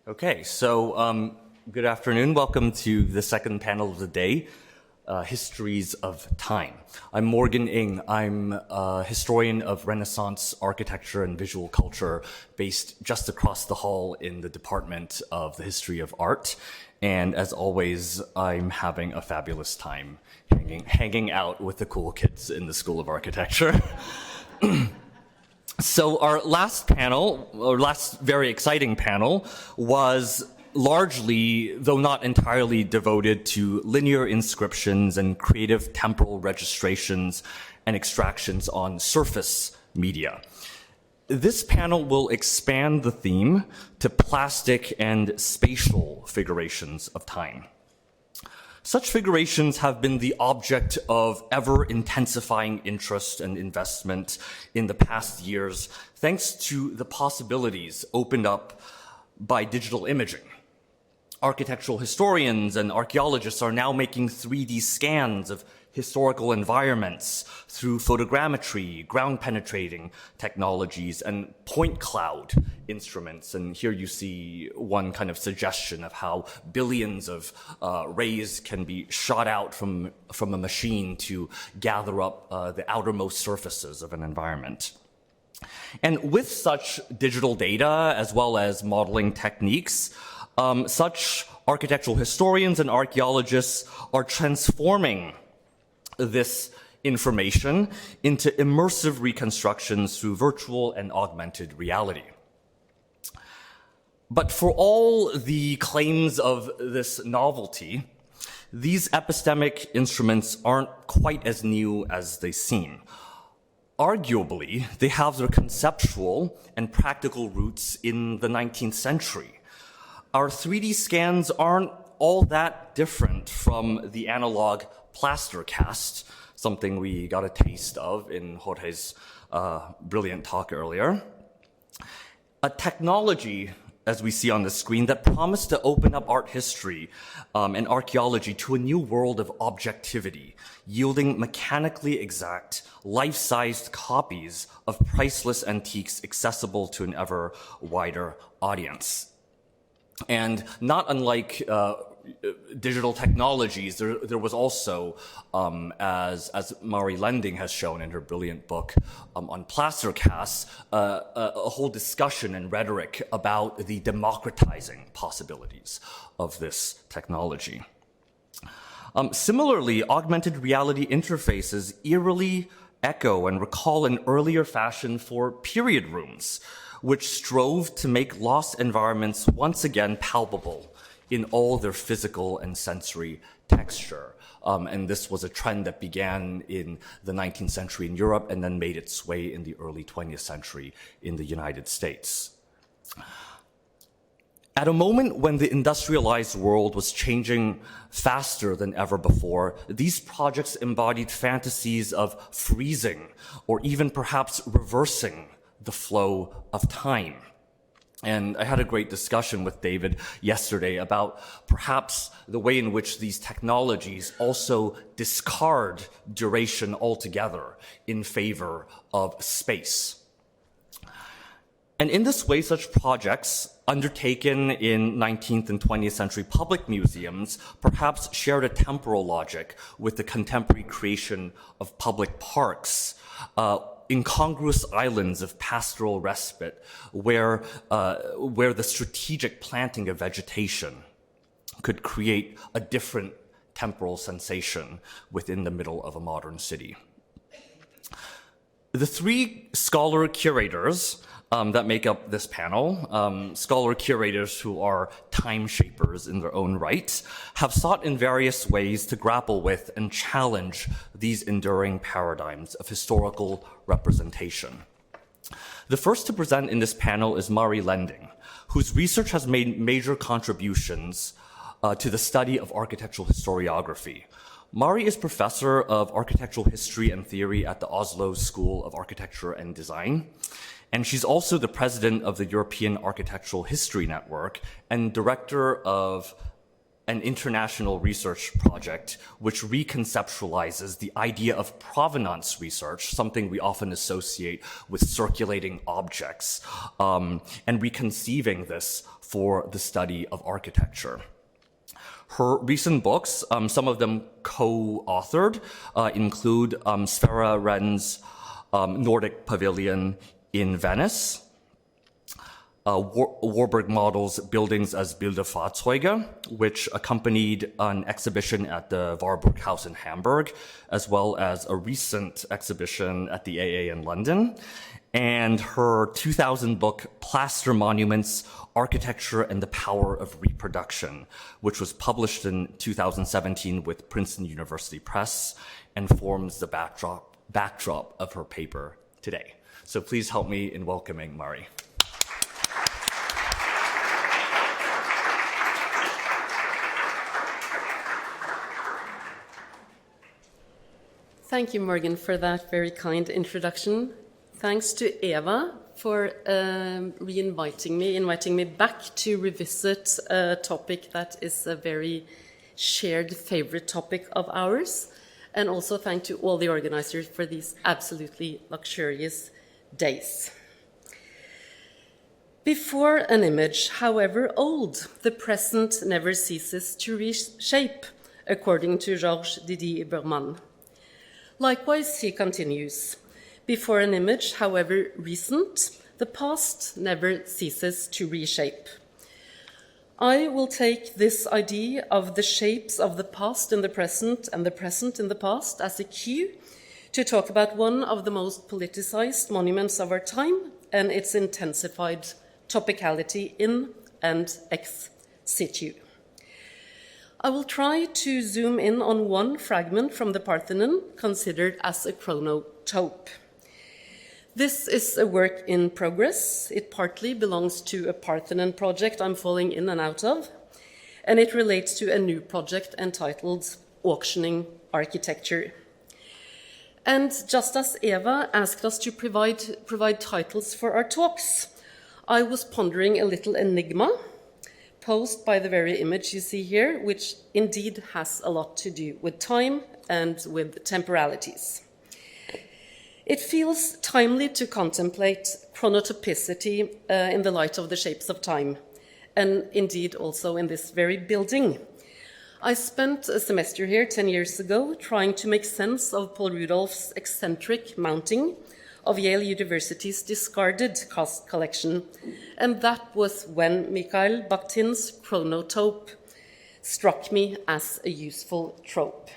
Okay, so good afternoon. Welcome to the second panel of the day, Histories of Time. I'm Morgan Ng. I'm a historian of Renaissance architecture and visual culture based just across the hall in the Department of the History of Art. And as always, I'm having a fabulous time hanging out with the cool kids in the School of Architecture. So our last panel, or last very exciting panel, was largely, though not entirely, devoted to linear inscriptions and creative temporal registrations and extractions on surface media. This panel will expand the theme to plastic and spatial figurations of time. Such figurations have been the object of ever-intensifying interest and investment in the past years, thanks to the possibilities opened up by digital imaging. Architectural historians and archaeologists are now making 3D scans of historical environments through photogrammetry, ground-penetrating technologies, and point cloud instruments. And here you see one kind of suggestion of how billions of rays can be shot out from a machine to gather up the outermost surfaces of an environment. And with such digital data, as well as modeling techniques, such architectural historians and archaeologists are transforming this information into immersive reconstructions through virtual and augmented reality. But for all the claims of this novelty, these epistemic instruments aren't quite as new as they seem. Arguably, they have their conceptual and practical roots in the 19th century. Our 3D scans aren't all that different from the analog plaster cast, something we got a taste of in Jorge's brilliant talk earlier. A technology, as we see on the screen, that promised to open up art history and archaeology to a new world of objectivity, yielding mechanically exact, life-sized copies of priceless antiques accessible to an ever wider audience. And not unlike digital technologies, there was also, as Mari Lending has shown in her brilliant book on plaster casts, a whole discussion and rhetoric about the democratizing possibilities of this technology. Similarly, augmented reality interfaces eerily echo and recall an earlier fashion for period rooms, which strove to make lost environments once again palpable in all their physical and sensory texture. And this was a trend that began in the 19th century in Europe and then made its way in the early 20th century in the United States. At a moment when the industrialized world was changing faster than ever before, these projects embodied fantasies of freezing or even perhaps reversing the flow of time. And I had a great discussion with David yesterday about perhaps the way in which these technologies also discard duration altogether in favor of space. And in this way, such projects undertaken in 19th and 20th century public museums perhaps shared a temporal logic with the contemporary creation of public parks, incongruous islands of pastoral respite where the strategic planting of vegetation could create a different temporal sensation within the middle of a modern city. The three scholar curators that make up this panel, scholar curators who are time shapers in their own right, have sought in various ways to grapple with and challenge these enduring paradigms of historical representation. The first to present in this panel is Mari Lending, whose research has made major contributions to the study of architectural historiography. Mari is professor of architectural history and theory at the Oslo School of Architecture and Design. And she's also the president of the European Architectural History Network and director of an international research project which reconceptualizes the idea of provenance research, something we often associate with circulating objects, and reconceiving this for the study of architecture. Her recent books, some of them co-authored, include Sverre Ren's Nordic Pavilion in Venice, Warburg Model's Buildings as Bilderfahrzeuge, which accompanied an exhibition at the Warburg House in Hamburg, as well as a recent exhibition at the AA in London, and her 2000 book, Plaster Monuments, Architecture and the Power of Reproduction, which was published in 2017 with Princeton University Press and forms the backdrop of her paper today. So please help me in welcoming Mari. Thank you, Morgan, for that very kind introduction. Thanks to Eva for inviting me back to revisit a topic that is a very shared favorite topic of ours. And also thank to all the organizers for these absolutely luxurious days. Before an image, however old, the present never ceases to reshape, according to Georges Didier Berman. Likewise, he continues, before an image, however recent, the past never ceases to reshape. I will take this idea of the shapes of the past in the present and the present in the past as a cue to talk about one of the most politicized monuments of our time and its intensified topicality in and ex situ. I will try to zoom in on one fragment from the Parthenon considered as a chronotope. This is a work in progress. It partly belongs to a Parthenon project I'm falling in and out of, and it relates to a new project entitled Auctioning Architecture. And just as Eva asked us to provide titles for our talks, I was pondering a little enigma posed by the very image you see here, which indeed has a lot to do with time and with temporalities. It feels timely to contemplate chronotopicity in the light of the shapes of time, and indeed also in this very building. I spent a semester here 10 years ago trying to make sense of Paul Rudolph's eccentric mounting of Yale University's discarded cast collection, and that was when Mikhail Bakhtin's chronotope struck me as a useful trope.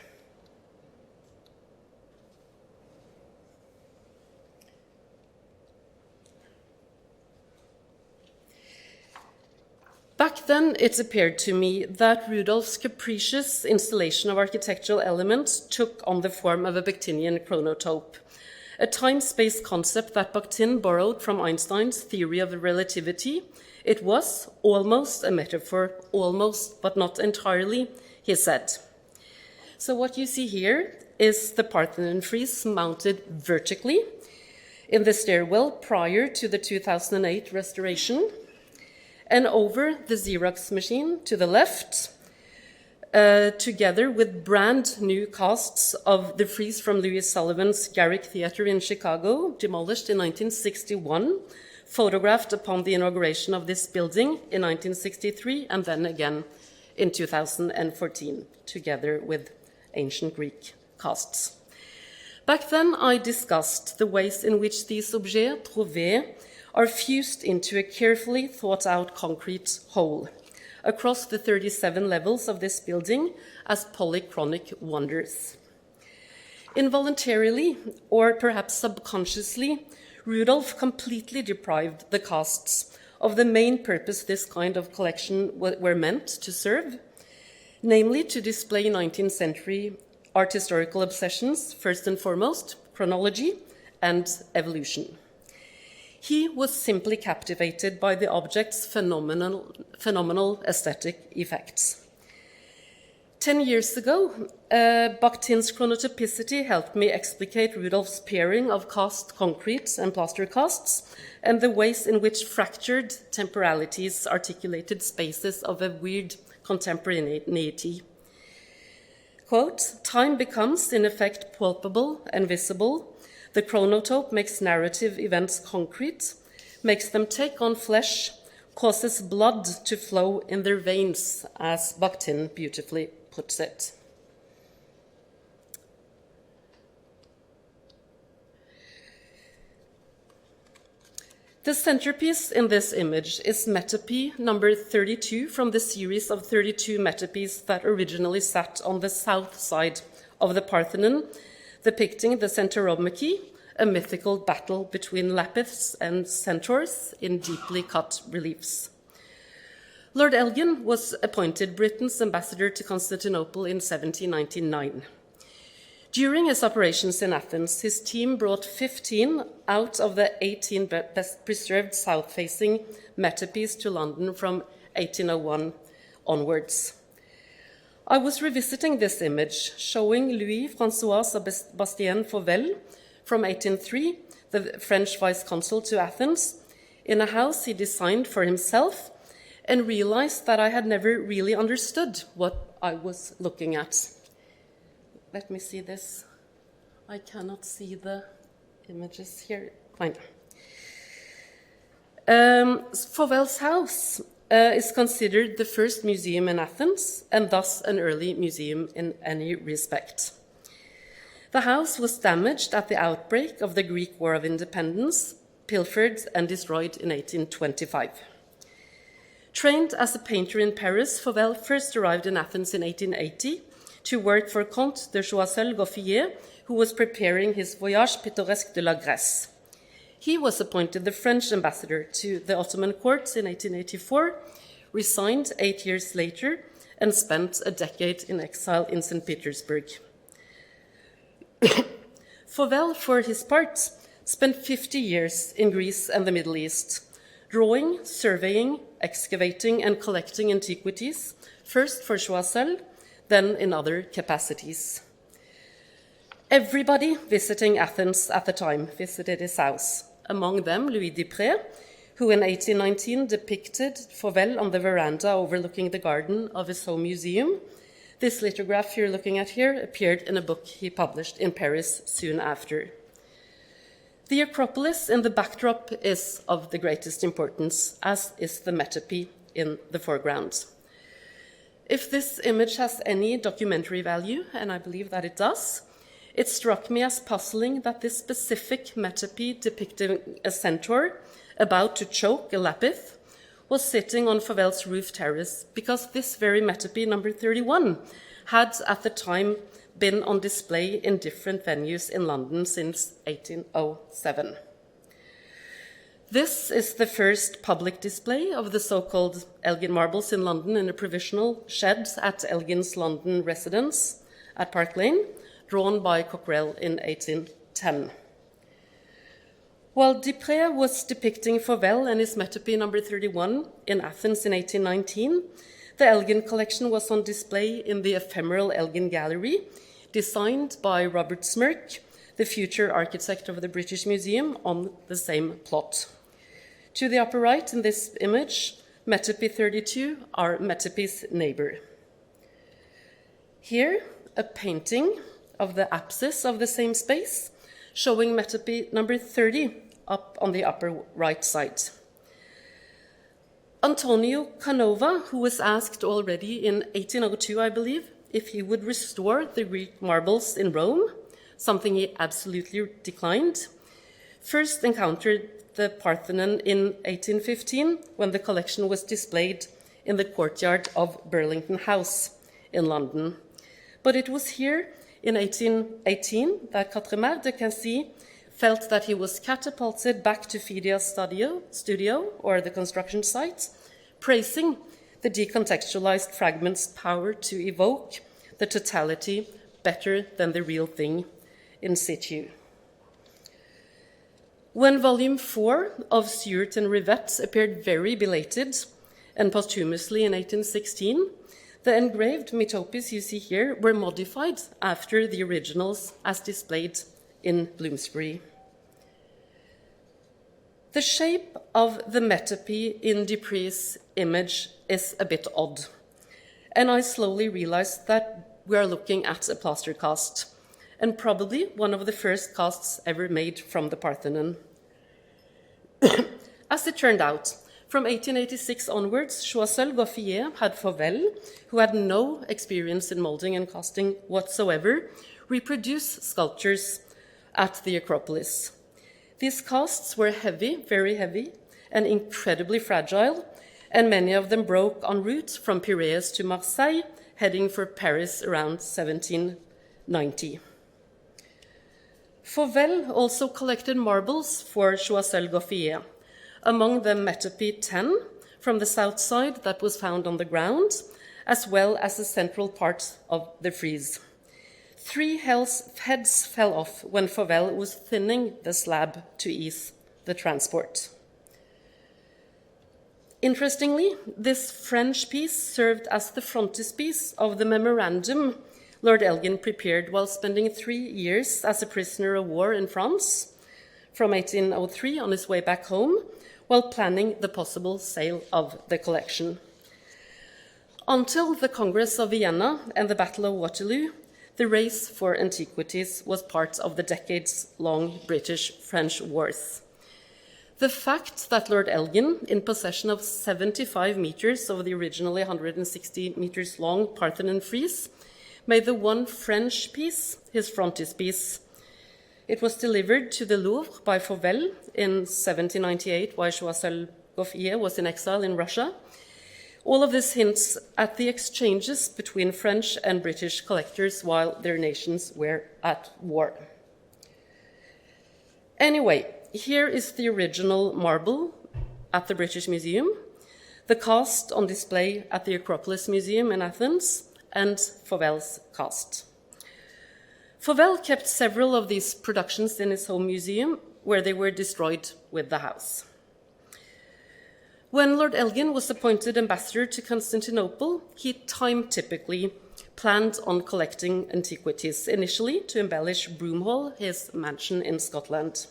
Back then, it appeared to me that Rudolph's capricious installation of architectural elements took on the form of a Bakhtinian chronotope, a time-space concept that Bakhtin borrowed from Einstein's theory of relativity. It was almost a metaphor, almost, but not entirely, he said. So what you see here is the Parthenon frieze mounted vertically in the stairwell prior to the 2008 restoration, and over the Xerox machine to the left, together with brand new casts of the frieze from Louis Sullivan's Garrick Theater in Chicago, demolished in 1961, photographed upon the inauguration of this building in 1963, and then again in 2014, together with ancient Greek casts. Back then, I discussed the ways in which these objets trouvés are fused into a carefully thought-out concrete whole across the 37 levels of this building as polychronic wonders. Involuntarily, or perhaps subconsciously, Rudolph completely deprived the casts of the main purpose this kind of collection were meant to serve, namely to display 19th century art historical obsessions, first and foremost, chronology and evolution. He was simply captivated by the object's phenomenal aesthetic effects. 10 years ago, Bakhtin's chronotopicity helped me explicate Rudolph's pairing of cast concrete and plaster casts and the ways in which fractured temporalities articulated spaces of a weird contemporaneity. Quote, time becomes, in effect, palpable and visible. The chronotope makes narrative events concrete, makes them take on flesh, causes blood to flow in their veins, as Bakhtin beautifully puts it. The centerpiece in this image is metope number 32 from the series of 32 metopes that originally sat on the south side of the Parthenon, depicting the Centauromachy, a mythical battle between Lapiths and centaurs in deeply cut reliefs. Lord Elgin was appointed Britain's ambassador to Constantinople in 1799. During his operations in Athens, his team brought 15 out of the 18 best preserved south-facing metopes to London from 1801 onwards. I was revisiting this image, showing Louis-François Bastien from 1803, the French vice-consul to Athens, in a house he designed for himself, and realized that I had never really understood what I was looking at. Let me see this. I cannot see the images here. Fine. Fauvel's house is considered the first museum in Athens, and thus an early museum in any respect. The house was damaged at the outbreak of the Greek War of Independence, pilfered and destroyed in 1825. Trained as a painter in Paris, Fauvel first arrived in Athens in 1880 to work for Comte de Choiseul-Gouffier, who was preparing his Voyage pittoresque de la Grèce. He was appointed the French ambassador to the Ottoman court in 1884, resigned 8 years later, and spent a decade in exile in St. Petersburg. Fauvel, for his part, spent 50 years in Greece and the Middle East, drawing, surveying, excavating, and collecting antiquities, first for Choiseul, then in other capacities. Everybody visiting Athens at the time visited his house, among them Louis Dupré, who in 1819 depicted Fauvel on the veranda overlooking the garden of his home museum. This lithograph you're looking at here appeared in a book he published in Paris soon after. The Acropolis in the backdrop is of the greatest importance, as is the metope in the foreground. If this image has any documentary value, and I believe that it does, it struck me as puzzling that this specific metope depicting a centaur about to choke a lapith was sitting on Fauvel's roof terrace, because this very metope, number 31, had at the time been on display in different venues in London since 1807. This is the first public display of the so-called Elgin marbles in London in a provisional shed at Elgin's London residence at Park Lane, drawn by Coquerel in 1810. While Dupré was depicting Fauvel and his metope number 31 in Athens in 1819, the Elgin collection was on display in the ephemeral Elgin Gallery, designed by Robert Smirke, the future architect of the British Museum, on the same plot. To the upper right in this image, metope 32, our metope's neighbor. Here, a painting of the apsis of the same space, showing metope number 30 up on the upper right side. Antonio Canova, who was asked already in 1802, I believe, if he would restore the Greek marbles in Rome, something he absolutely declined, first encountered the Parthenon in 1815 when the collection was displayed in the courtyard of Burlington House in London. But it was here in 1818 that Quatremère de Quincy felt that he was catapulted back to Fidia's studio, or the construction site, praising the decontextualized fragment's power to evoke the totality better than the real thing in situ. When Volume 4 of Stuart and Rivette appeared very belated and posthumously in 1816, the engraved metopes you see here were modified after the originals as displayed in Bloomsbury. The shape of the metope in Dupré's image is a bit odd. and I slowly realized that we are looking at a plaster cast, and probably one of the first casts ever made from the Parthenon. As it turned out, from 1886 onwards, Choiseul-Gouffier had Fauvel, who had no experience in molding and casting whatsoever, reproduce sculptures at the Acropolis. These casts were heavy, very heavy, and incredibly fragile, and many of them broke en route from Piraeus to Marseille, heading for Paris around 1790. Fauvel also collected marbles for Choiseul-Gouffier, among them Metope 10 from the south side that was found on the ground, as well as the central part of the frieze. 3 heads fell off when Fauvel was thinning the slab to ease the transport. Interestingly, this French piece served as the frontispiece of the memorandum Lord Elgin prepared while spending 3 years as a prisoner of war in France, from 1803 on his way back home, while planning the possible sale of the collection. Until the Congress of Vienna and the Battle of Waterloo, the race for antiquities was part of the decades-long British-French wars. The fact that Lord Elgin, in possession of 75 meters of the originally 160 meters long Parthenon frieze, made the one French piece his frontispiece. It was delivered to the Louvre by Fauvel in 1798 while Choiseul-Gouffier was in exile in Russia. All of this hints at the exchanges between French and British collectors while their nations were at war. Anyway, here is the original marble at the British Museum, the cast on display at the Acropolis Museum in Athens, and Fauvel's cast. Fauvel kept several of these productions in his home museum, where they were destroyed with the house. When Lord Elgin was appointed ambassador to Constantinople, he time-typically planned on collecting antiquities, initially to embellish Broomhall, his mansion in Scotland.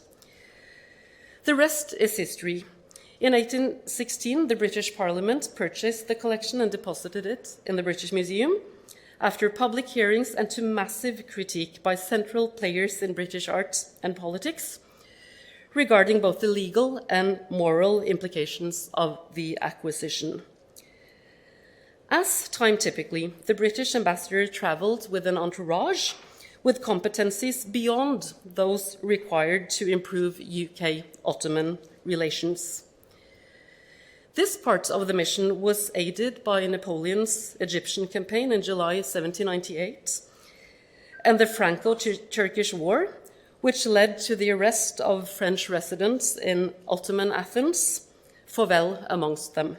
The rest is history. In 1816, the British Parliament purchased the collection and deposited it in the British Museum, after public hearings and to massive critique by central players in British art and politics, regarding both the legal and moral implications of the acquisition. As time-typically, the British ambassador travelled with an entourage with competencies beyond those required to improve UK-Ottoman relations. This part of the mission was aided by Napoleon's Egyptian campaign in July 1798 and the Franco-Turkish War, which led to the arrest of French residents in Ottoman Athens, Fauvel amongst them.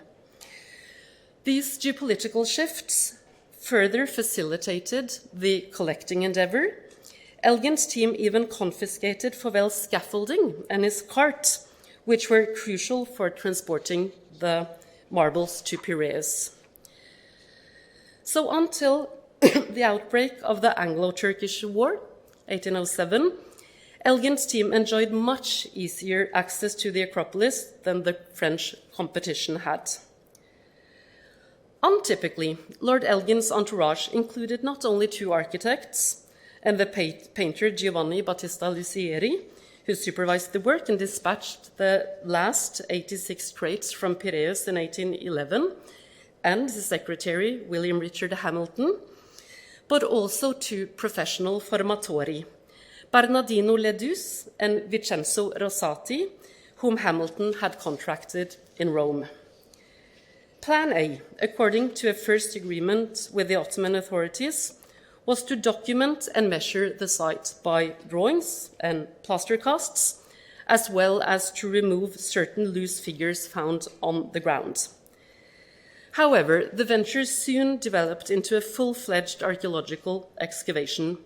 These geopolitical shifts further facilitated the collecting endeavor. Elgin's team even confiscated Fauvel's scaffolding and his cart, which were crucial for transporting the marbles to Piraeus. So until the outbreak of the Anglo-Turkish War, 1807, Elgin's team enjoyed much easier access to the Acropolis than the French competition had. Untypically, Lord Elgin's entourage included not only 2 architects and the painter Giovanni Battista Lucieri, who supervised the work and dispatched the last 86 crates from Piraeus in 1811, and his secretary, William Richard Hamilton, but also 2 professional formatori, Bernardino Ledus and Vincenzo Rosati, whom Hamilton had contracted in Rome. Plan A, according to a first agreement with the Ottoman authorities, was to document and measure the site by drawings and plaster casts, as well as to remove certain loose figures found on the ground. However, the venture soon developed into a full-fledged archaeological excavation.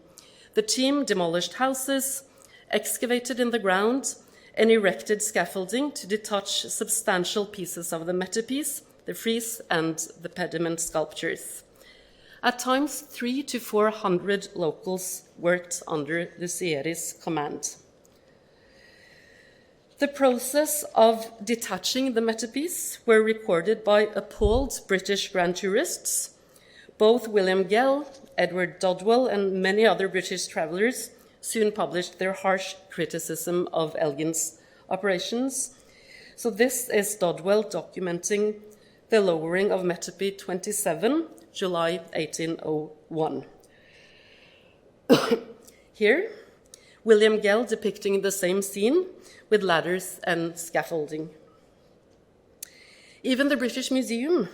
The team demolished houses, excavated in the ground, and erected scaffolding to detach substantial pieces of the metapiece, the frieze, and the pediment sculptures. At times, 300 to 400 locals worked under Lucieri's command. The process of detaching the metapiece were recorded by appalled British grand tourists, Both William Gell, Edward Dodwell, and many other British travellers soon published their harsh criticism of Elgin's operations. So this is Dodwell documenting the lowering of Metepi 27, July 1801. Here, William Gell depicting the same scene with ladders and scaffolding. Even the British Museum,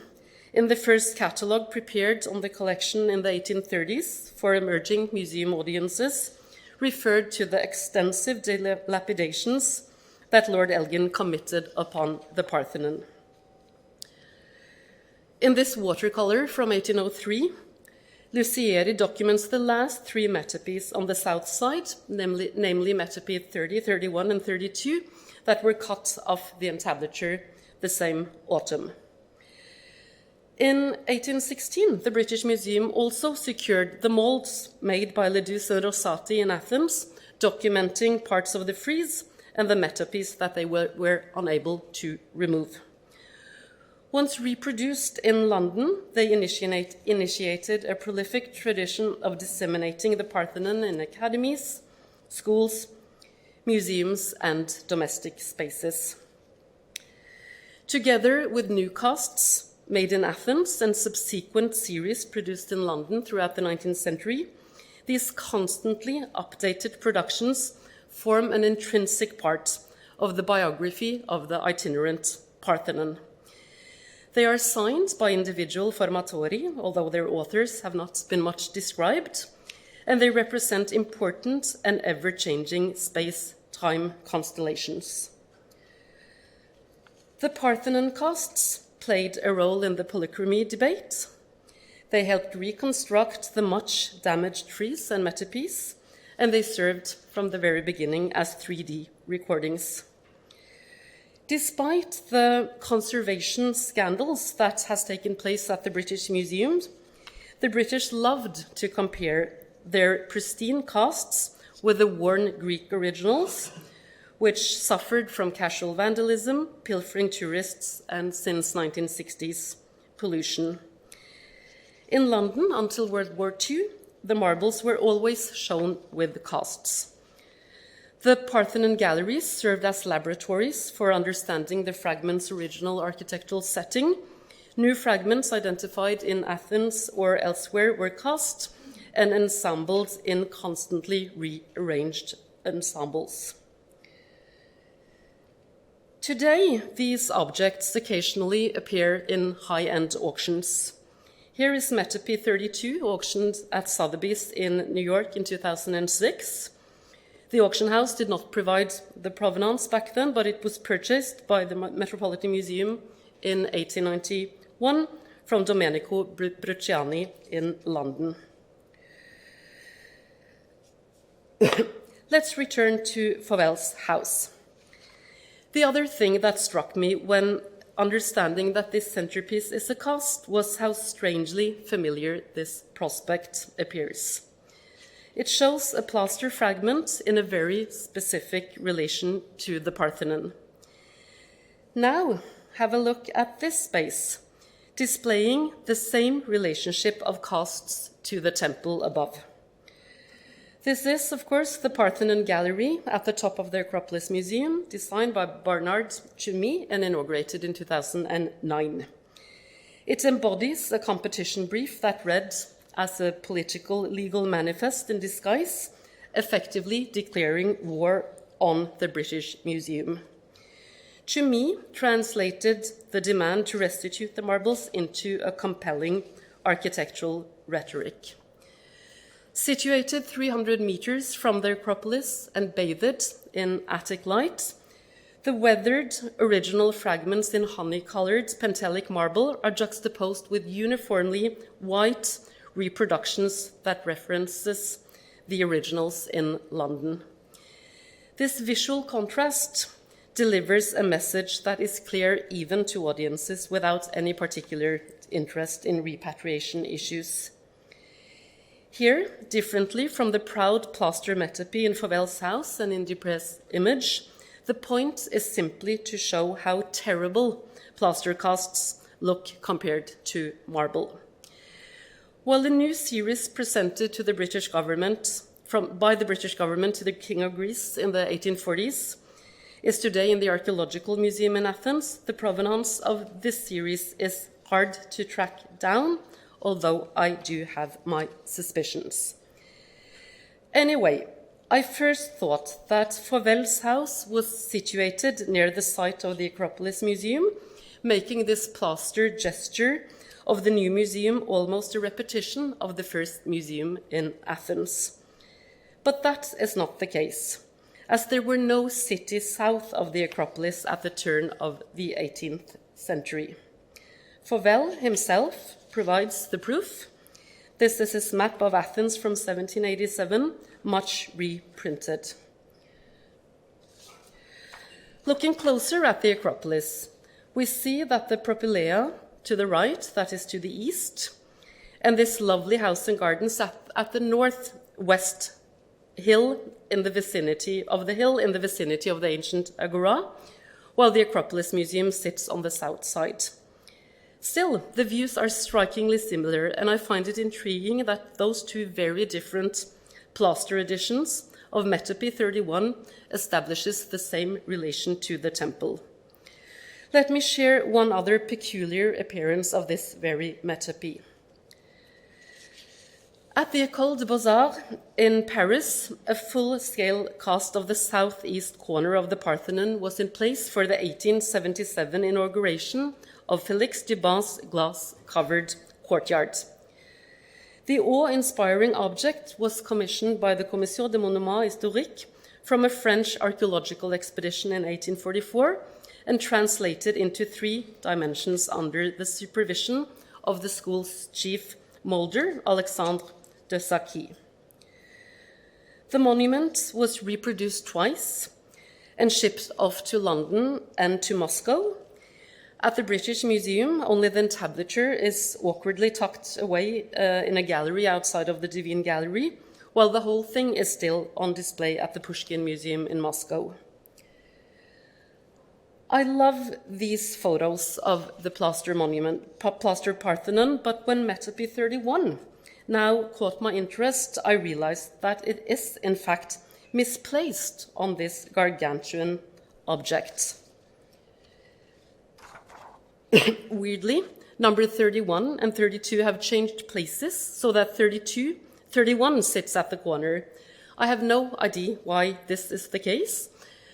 in the first catalogue prepared on the collection in the 1830s for emerging museum audiences, referred to the extensive dilapidations that Lord Elgin committed upon the Parthenon. In this watercolor from 1803, Lucieri documents the last three metopes on the south side, namely metope 30, 31, and 32, that were cut off the entablature the same autumn. In 1816, the British Museum also secured the molds made by Ledus and Rosati in Athens, documenting parts of the frieze and the metopes that they were unable to remove. Once reproduced in London, they initiated a prolific tradition of disseminating the Parthenon in academies, schools, museums, and domestic spaces. Together with new casts made in Athens and subsequent series produced in London throughout the 19th century, these constantly updated productions form an intrinsic part of the biography of the itinerant Parthenon. They are signed by individual formatori, although their authors have not been much described, and they represent important and ever-changing space-time constellations. The Parthenon casts played a role in the polychromy debate. They helped reconstruct the much damaged frieze and metopes, and they served from the very beginning as 3D recordings. Despite the conservation scandals that has taken place at the British Museum, the British loved to compare their pristine casts with the worn Greek originals, which suffered from casual vandalism, pilfering tourists, and since 1960s, pollution. In London, until World War II, the marbles were always shown with casts. The Parthenon galleries served as laboratories for understanding the fragment's original architectural setting. New fragments identified in Athens or elsewhere were cast and ensembled in constantly rearranged ensembles. Today, these objects occasionally appear in high-end auctions. Here is Metope 32, auctioned at Sotheby's in New York in 2006. The auction house did not provide the provenance back then, but it was purchased by the Metropolitan Museum in 1891 from Domenico Bruciani in London. Let's return to Fauvel's house. The other thing that struck me when understanding that this centerpiece is a cast was how strangely familiar this prospect appears. It shows a plaster fragment in a very specific relation to the Parthenon. Now, have a look at this space, displaying the same relationship of casts to the temple above. This is, of course, the Parthenon Gallery at the top of the Acropolis Museum, designed by Bernard Tschumi and inaugurated in 2009. It embodies a competition brief that read as a political legal manifest in disguise, effectively declaring war on the British Museum. Tschumi translated the demand to restitute the marbles into a compelling architectural rhetoric. Situated 300 meters from the Acropolis and bathed in Attic light, the weathered original fragments in honey-colored pentelic marble are juxtaposed with uniformly white reproductions that references the originals in London. This visual contrast delivers a message that is clear even to audiences without any particular interest in repatriation issues. Here, differently from the proud plaster metope in Fauvel's house and in Duprez's image, the point is simply to show how terrible plaster casts look compared to marble. While the new series presented to the British government by the British government to the King of Greece in the 1840s is today in the Archaeological Museum in Athens, the provenance of this series is hard to track down, although I do have my suspicions. Anyway, I first thought that Fauvel's house was situated near the site of the Acropolis Museum, making this plaster gesture of the new museum almost a repetition of the first museum in Athens. But that is not the case, as there were no cities south of the Acropolis at the turn of the 18th century. Fauvel himself provides the proof. This is his map of Athens from 1787, much reprinted. Looking closer at the Acropolis, we see that the Propylaea to the right, that is to the east, and this lovely house and gardens at the northwest hill in the vicinity of the ancient Agora, while the Acropolis Museum sits on the south side. Still, the views are strikingly similar, and I find it intriguing that those two very different plaster editions of Metope 31 establishes the same relation to the temple. Let me share one other peculiar appearance of this very metope. At the École des Beaux-Arts in Paris, a full-scale cast of the southeast corner of the Parthenon was in place for the 1877 inauguration of Félix Dubin's glass-covered courtyard. The awe-inspiring object was commissioned by the Commission des Monuments Historiques from a French archaeological expedition in 1844 and translated into 3 dimensions under the supervision of the school's chief molder, Alexandre de Sacchi. The monument was reproduced twice and shipped off to London and to Moscow. At the British Museum, only the entablature is awkwardly tucked away in a gallery outside of the Divine Gallery, while the whole thing is still on display at the Pushkin Museum in Moscow. I love these photos of the plaster Parthenon, but when Metope 31 now caught my interest, I realized that it is, in fact, misplaced on this gargantuan object. Weirdly, number 31 and 32 have changed places so that 31 sits at the corner. I have no idea why this is the case.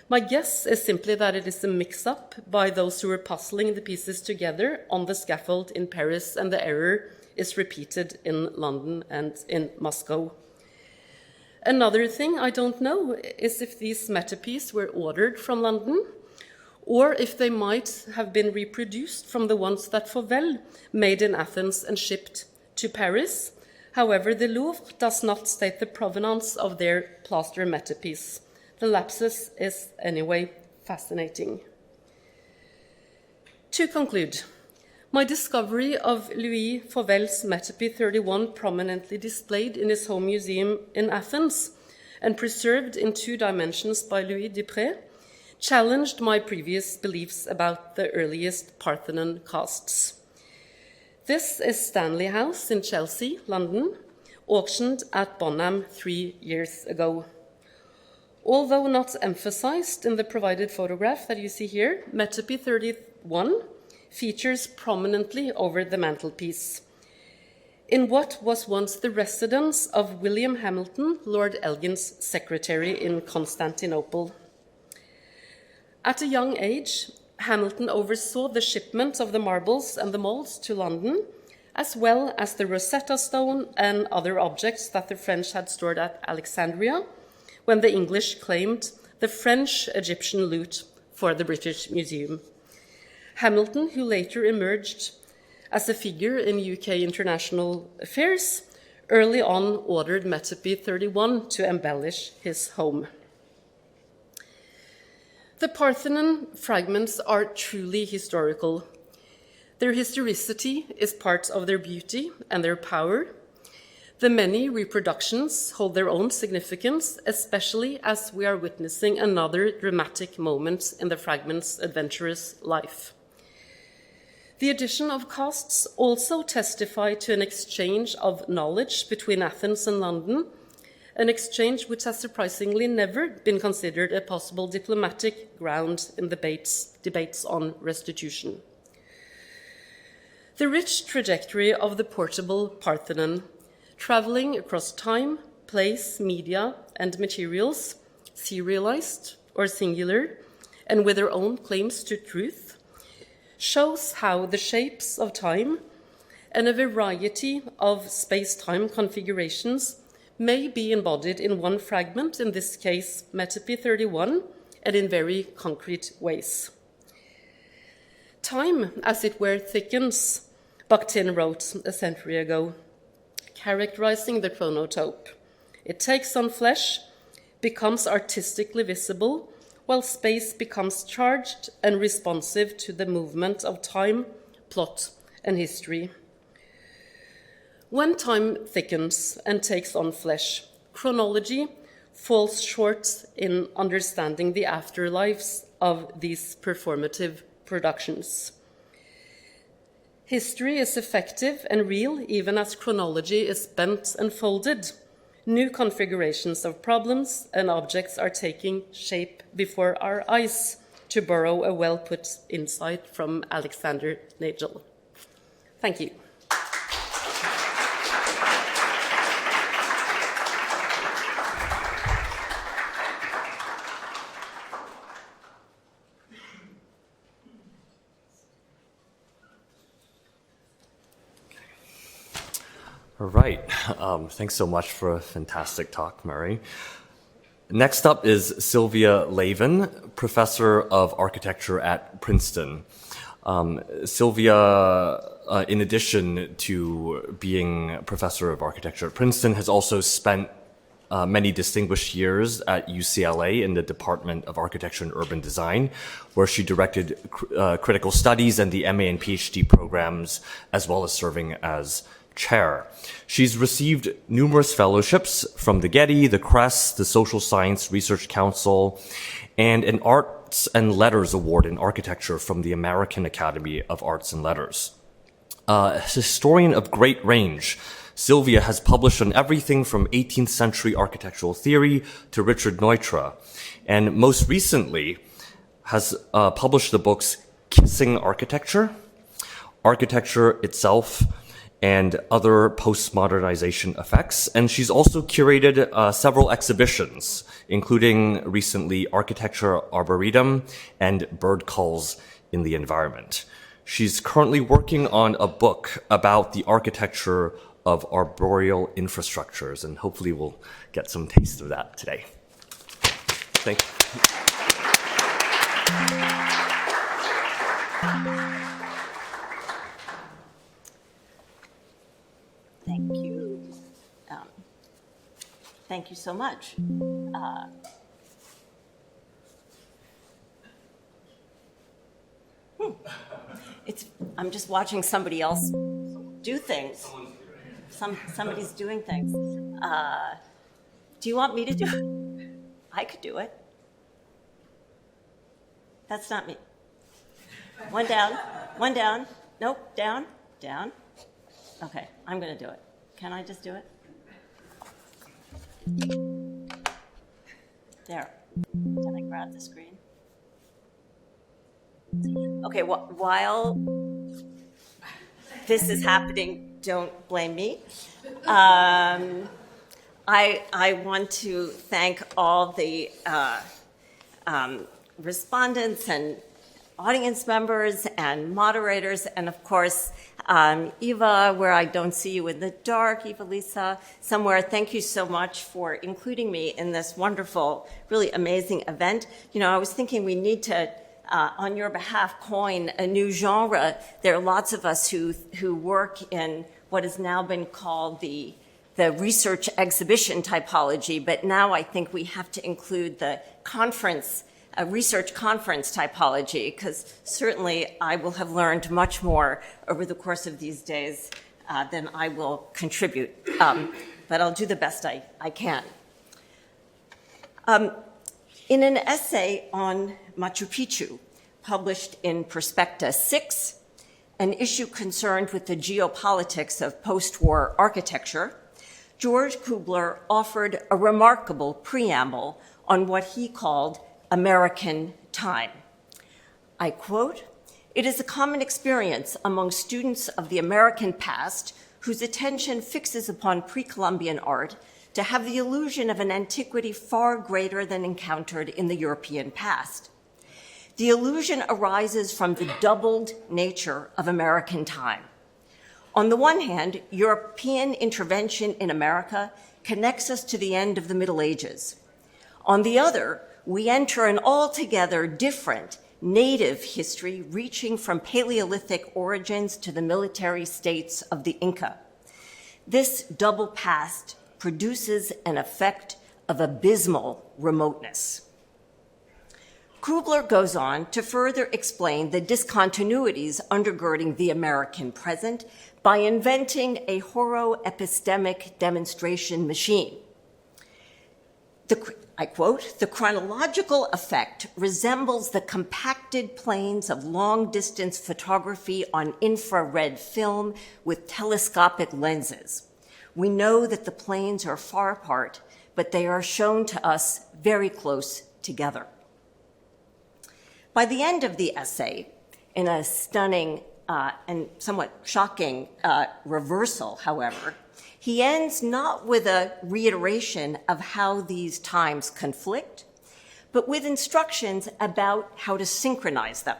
My guess is simply that it is a mix-up by those who were puzzling the pieces together on the scaffold in Paris, and the error is repeated in London and in Moscow. Another thing I don't know is if these metopes were ordered from London, or if they might have been reproduced from the ones that Fauvel made in Athens and shipped to Paris. However, the Louvre does not state the provenance of their plaster metopes. The lapsus is anyway fascinating. To conclude, my discovery of Louis Fauvel's Metope 31 prominently displayed in his home museum in Athens and preserved in 2 dimensions by Louis Dupré challenged my previous beliefs about the earliest Parthenon casts. This is Stanley House in Chelsea, London, auctioned at Bonham 3 years ago. Although not emphasized in the provided photograph that you see here, Metope 31 features prominently over the mantelpiece in what was once the residence of William Hamilton, Lord Elgin's secretary in Constantinople. At a young age, Hamilton oversaw the shipment of the marbles and the molds to London, as well as the Rosetta Stone and other objects that the French had stored at Alexandria, when the English claimed the French-Egyptian loot for the British Museum. Hamilton, who later emerged as a figure in UK international affairs, early on ordered Metope 31 to embellish his home. The Parthenon fragments are truly historical. Their historicity is part of their beauty and their power. The many reproductions hold their own significance, especially as we are witnessing another dramatic moment in the fragment's adventurous life. The addition of casts also testify to an exchange of knowledge between Athens and London, an exchange which has surprisingly never been considered a possible diplomatic ground in debates on restitution. The rich trajectory of the portable Parthenon, traveling across time, place, media, and materials, serialized or singular, and with their own claims to truth, shows how the shapes of time and a variety of space-time configurations may be embodied in one fragment, in this case, Metope 31, and in very concrete ways. Time, as it were, thickens, Bakhtin wrote a century ago, characterizing the chronotope. It takes on flesh, becomes artistically visible, while space becomes charged and responsive to the movement of time, plot, and history. When time thickens and takes on flesh, chronology falls short in understanding the afterlives of these performative productions. History is effective and real even as chronology is bent and folded. New configurations of problems and objects are taking shape before our eyes, to borrow a well-put insight from Alexander Nagel. Thank you. All right. Thanks so much for a fantastic talk, Mary. Next up is Sylvia Lavin, professor of architecture at Princeton. Sylvia, in addition to being professor of architecture at Princeton, has also spent many distinguished years at UCLA in the Department of Architecture and Urban Design, where she directed critical studies and the MA and PhD programs, as well as serving as chair. She's received numerous fellowships from the Getty, the Crest, the Social Science Research Council, and an Arts and Letters Award in Architecture from the American Academy of Arts and Letters. A historian of great range, Sylvia has published on everything from 18th century architectural theory to Richard Neutra, and most recently has published the books Kissing Architecture, Architecture Itself, and other postmodernization effects. And she's also curated several exhibitions, including recently Architecture Arboretum and Bird Calls in the Environment. She's currently working on a book about the architecture of arboreal infrastructures, and hopefully we'll get some taste of that today. Thank you. Thank you. Thank you so much. I'm just watching somebody else do things. Somebody's doing things. Do you want me to do it? I could do it. That's not me. One down. Nope, down. Okay, I'm going to do it. Can I just do it? There. Can I grab the screen? Okay, while this is happening, don't blame me. I want to thank all the respondents and audience members and moderators, and of course, Eva, where I don't see you in the dark, Eeva-Liisa, somewhere. Thank you so much for including me in this wonderful, really amazing event. You know, I was thinking we need to, on your behalf, coin a new genre. There are lots of us who work in what has now been called the research exhibition typology, but now I think we have to include the conference, a research conference typology, because certainly I will have learned much more over the course of these days than I will contribute. But I'll do the best I can. In an essay on Machu Picchu, published in Perspecta 6, an issue concerned with the geopolitics of post-war architecture, George Kubler offered a remarkable preamble on what he called American time. I quote, "It is a common experience among students of the American past whose attention fixes upon pre-Columbian art to have the illusion of an antiquity far greater than encountered in the European past. The illusion arises from the doubled nature of American time. On the one hand, European intervention in America connects us to the end of the Middle Ages. On the other, we enter an altogether different native history reaching from Paleolithic origins to the military states of the Inca. This double past produces an effect of abysmal remoteness." Kubler goes on to further explain the discontinuities undergirding the American present by inventing a horoepistemic demonstration machine. I quote, "The chronological effect resembles the compacted planes of long-distance photography on infrared film with telescopic lenses. We know that the planes are far apart, but they are shown to us very close together." By the end of the essay, in a stunning and somewhat shocking reversal, however, he ends not with a reiteration of how these times conflict, but with instructions about how to synchronize them.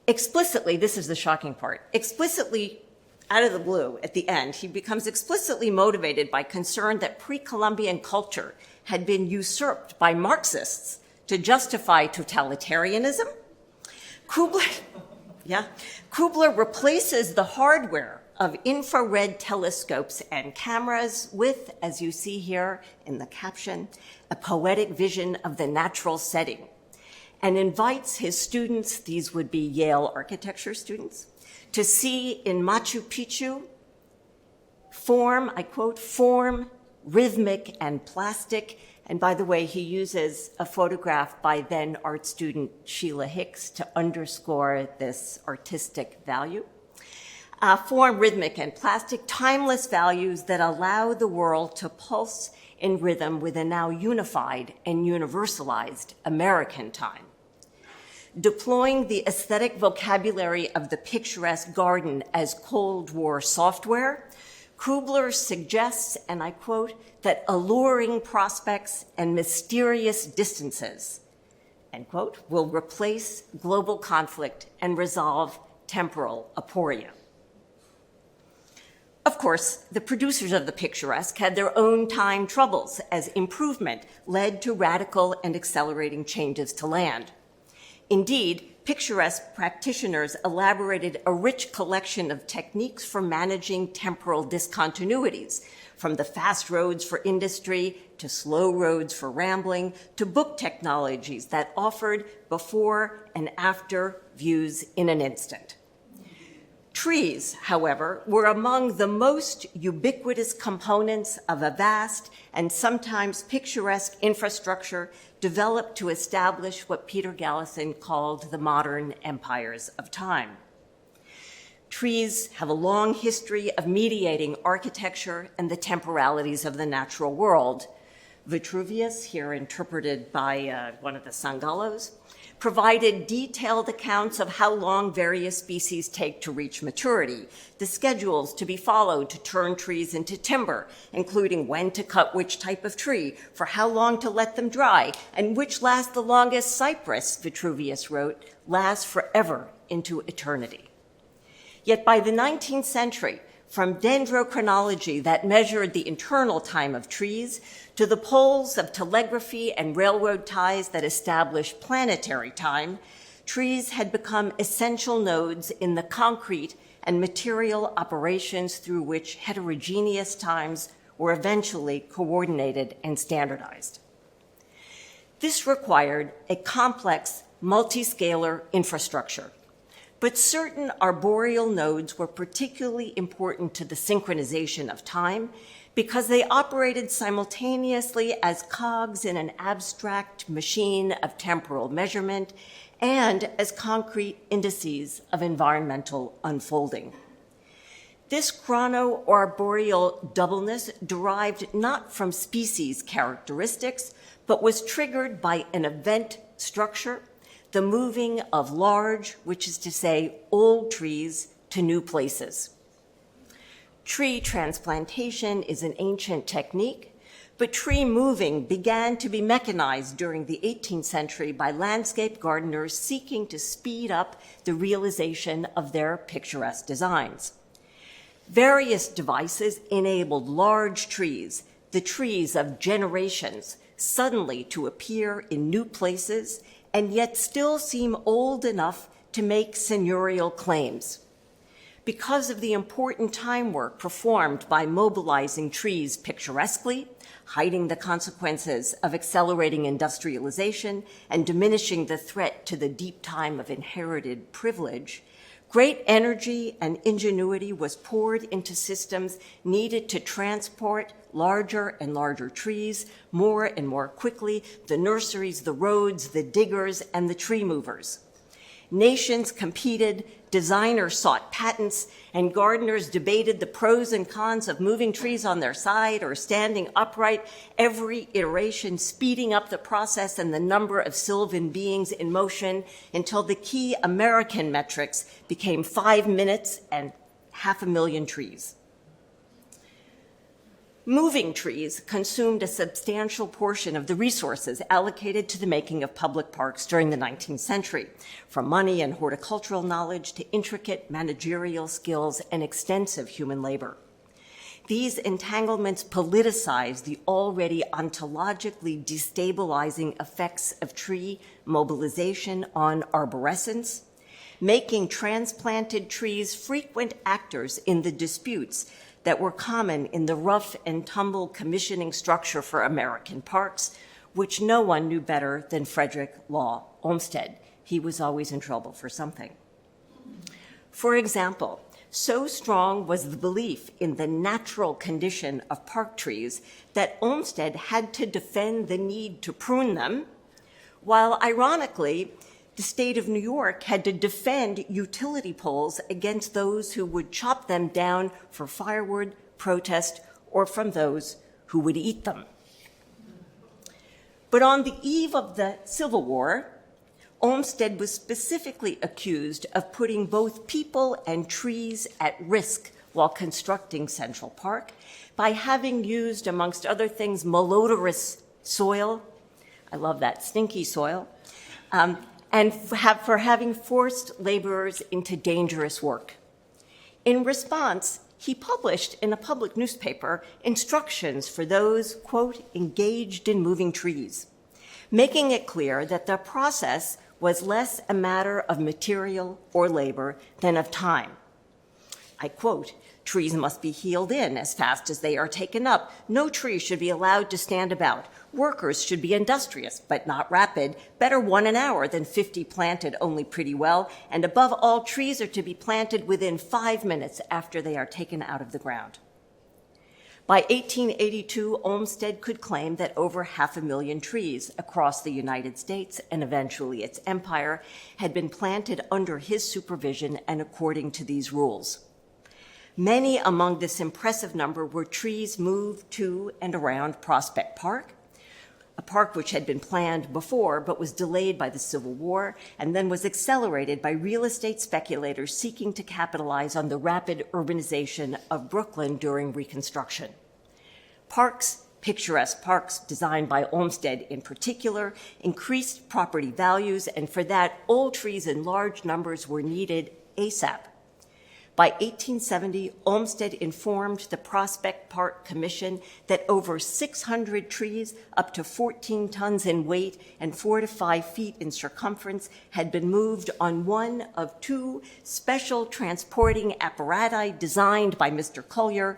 Explicitly, this is the shocking part, explicitly, out of the blue, at the end, he becomes explicitly motivated by concern that pre-Columbian culture had been usurped by Marxists to justify totalitarianism. Kubler replaces the hardware of infrared telescopes and cameras with, as you see here in the caption, a poetic vision of the natural setting, and invites his students, these would be Yale architecture students, to see in Machu Picchu form, I quote, "form, rhythmic and plastic." And by the way, he uses a photograph by then art student Sheila Hicks to underscore this artistic value. Form, rhythmic, and plastic, timeless values that allow the world to pulse in rhythm with a now unified and universalized American time. Deploying the aesthetic vocabulary of the picturesque garden as Cold War software, Kubler suggests, and I quote, that alluring prospects and mysterious distances, end quote, will replace global conflict and resolve temporal aporia. Of course, the producers of the picturesque had their own time troubles as improvement led to radical and accelerating changes to land. Indeed, picturesque practitioners elaborated a rich collection of techniques for managing temporal discontinuities, from the fast roads for industry to slow roads for rambling to book technologies that offered before and after views in an instant. Trees, however, were among the most ubiquitous components of a vast and sometimes picturesque infrastructure developed to establish what Peter Gallison called the modern empires of time. Trees have a long history of mediating architecture and the temporalities of the natural world. Vitruvius, here interpreted by one of the Sangallos, provided detailed accounts of how long various species take to reach maturity, the schedules to be followed to turn trees into timber, including when to cut which type of tree, for how long to let them dry, and which lasts the longest. Cypress, Vitruvius wrote, lasts forever into eternity. Yet by the 19th century, from dendrochronology that measured the internal time of trees to the poles of telegraphy and railroad ties that established planetary time, trees had become essential nodes in the concrete and material operations through which heterogeneous times were eventually coordinated and standardized. This required a complex, multiscalar infrastructure. But certain arboreal nodes were particularly important to the synchronization of time because they operated simultaneously as cogs in an abstract machine of temporal measurement and as concrete indices of environmental unfolding. This chrono-arboreal doubleness derived not from species characteristics, but was triggered by an event structure, the moving of large, which is to say old trees, to new places. Tree transplantation is an ancient technique, but tree moving began to be mechanized during the 18th century by landscape gardeners seeking to speed up the realization of their picturesque designs. Various devices enabled large trees, the trees of generations, suddenly to appear in new places and yet still seem old enough to make seigneurial claims. Because of the important time work performed by mobilizing trees picturesquely, hiding the consequences of accelerating industrialization, and diminishing the threat to the deep time of inherited privilege, great energy and ingenuity was poured into systems needed to transport larger and larger trees more and more quickly, the nurseries, the roads, the diggers, and the tree movers. Nations competed, designers sought patents, and gardeners debated the pros and cons of moving trees on their side or standing upright, every iteration speeding up the process and the number of sylvan beings in motion until the key American metrics became 5 minutes and 500,000 trees. Moving trees consumed a substantial portion of the resources allocated to the making of public parks during the 19th century, from money and horticultural knowledge to intricate managerial skills and extensive human labor. These entanglements politicized the already ontologically destabilizing effects of tree mobilization on arborescence, making transplanted trees frequent actors in the disputes that were common in the rough and tumble commissioning structure for American parks, which no one knew better than Frederick Law Olmsted. He was always in trouble for something. For example, so strong was the belief in the natural condition of park trees that Olmsted had to defend the need to prune them, while ironically, the state of New York had to defend utility poles against those who would chop them down for firewood, protest, or from those who would eat them. But on the eve of the Civil War, Olmsted was specifically accused of putting both people and trees at risk while constructing Central Park by having used, amongst other things, malodorous soil. I love that, stinky soil. And for having forced laborers into dangerous work. In response, he published in a public newspaper instructions for those, quote, engaged in moving trees, making it clear that the process was less a matter of material or labor than of time. I quote, trees must be heeled in as fast as they are taken up. No tree should be allowed to stand about. Workers should be industrious, but not rapid. Better 1 an hour than 50 planted only pretty well. And above all, trees are to be planted within 5 minutes after they are taken out of the ground. By 1882, Olmsted could claim that over 500,000 trees across the United States and eventually its empire had been planted under his supervision and according to these rules. Many among this impressive number were trees moved to and around Prospect Park, a park which had been planned before but was delayed by the Civil War and then was accelerated by real estate speculators seeking to capitalize on the rapid urbanization of Brooklyn during Reconstruction. Parks, picturesque parks designed by Olmsted in particular, increased property values, and for that, old trees in large numbers were needed ASAP. By 1870, Olmsted informed the Prospect Park Commission that over 600 trees, up to 14 tons in weight and 4 to 5 feet in circumference, had been moved on one of 2 special transporting apparati designed by Mr. Collier,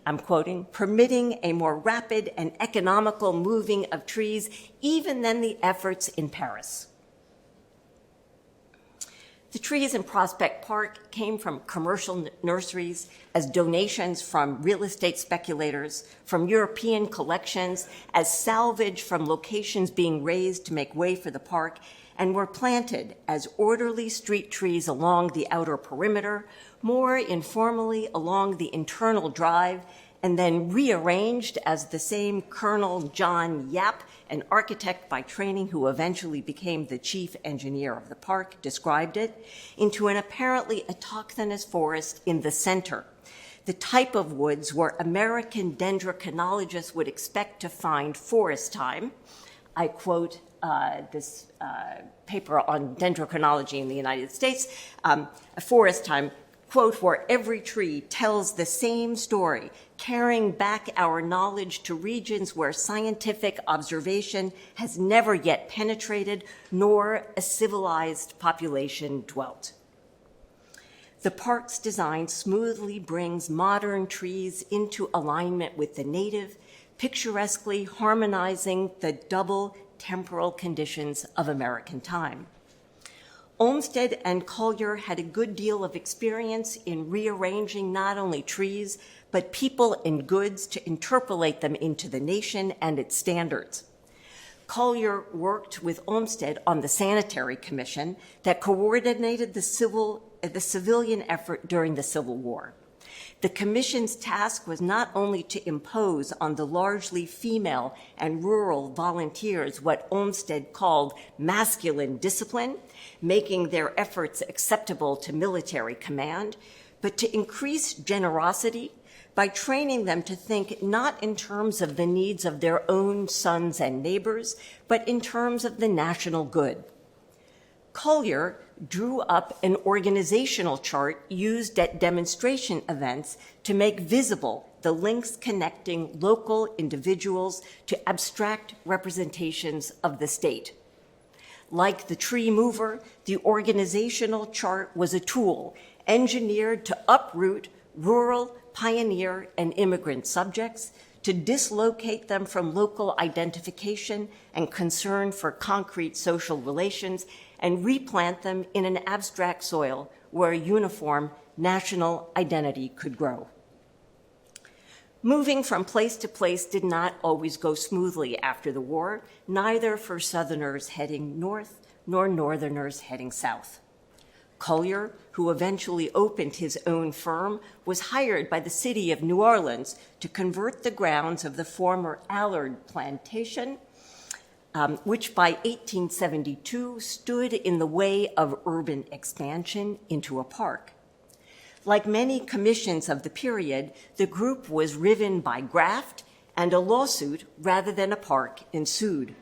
I'm quoting, permitting a more rapid and economical moving of trees even than the efforts in Paris. The trees in Prospect Park came from commercial nurseries as donations from real estate speculators, from European collections, as salvage from locations being razed to make way for the park, and were planted as orderly street trees along the outer perimeter, more informally along the internal drive, and then rearranged as the same Colonel John Yap, an architect by training who eventually became the chief engineer of the park, described it, into an apparently autochthonous forest in the center, the type of woods where American dendrochronologists would expect to find forest time. I quote this paper on dendrochronology in the United States, a forest time, quote, where every tree tells the same story, carrying back our knowledge to regions where scientific observation has never yet penetrated, nor a civilized population dwelt. The park's design smoothly brings modern trees into alignment with the native, picturesquely harmonizing the double temporal conditions of American time. Olmsted and Collier had a good deal of experience in rearranging not only trees, but people and goods to interpolate them into the nation and its standards. Collier worked with Olmsted on the Sanitary Commission that coordinated the civilian effort during the Civil War. The commission's task was not only to impose on the largely female and rural volunteers what Olmsted called masculine discipline, making their efforts acceptable to military command, but to increase generosity by training them to think not in terms of the needs of their own sons and neighbors, but in terms of the national good. Collier drew up an organizational chart used at demonstration events to make visible the links connecting local individuals to abstract representations of the state. Like the tree mover, the organizational chart was a tool engineered to uproot rural, pioneer, and immigrant subjects, to dislocate them from local identification and concern for concrete social relations, and replant them in an abstract soil where a uniform national identity could grow. Moving from place to place did not always go smoothly after the war, neither for Southerners heading north nor Northerners heading south. Collier, who eventually opened his own firm, was hired by the city of New Orleans to convert the grounds of the former Allard plantation, which by 1872 stood in the way of urban expansion, into a park. Like many commissions of the period, the group was riven by graft, and a lawsuit rather than a park ensued.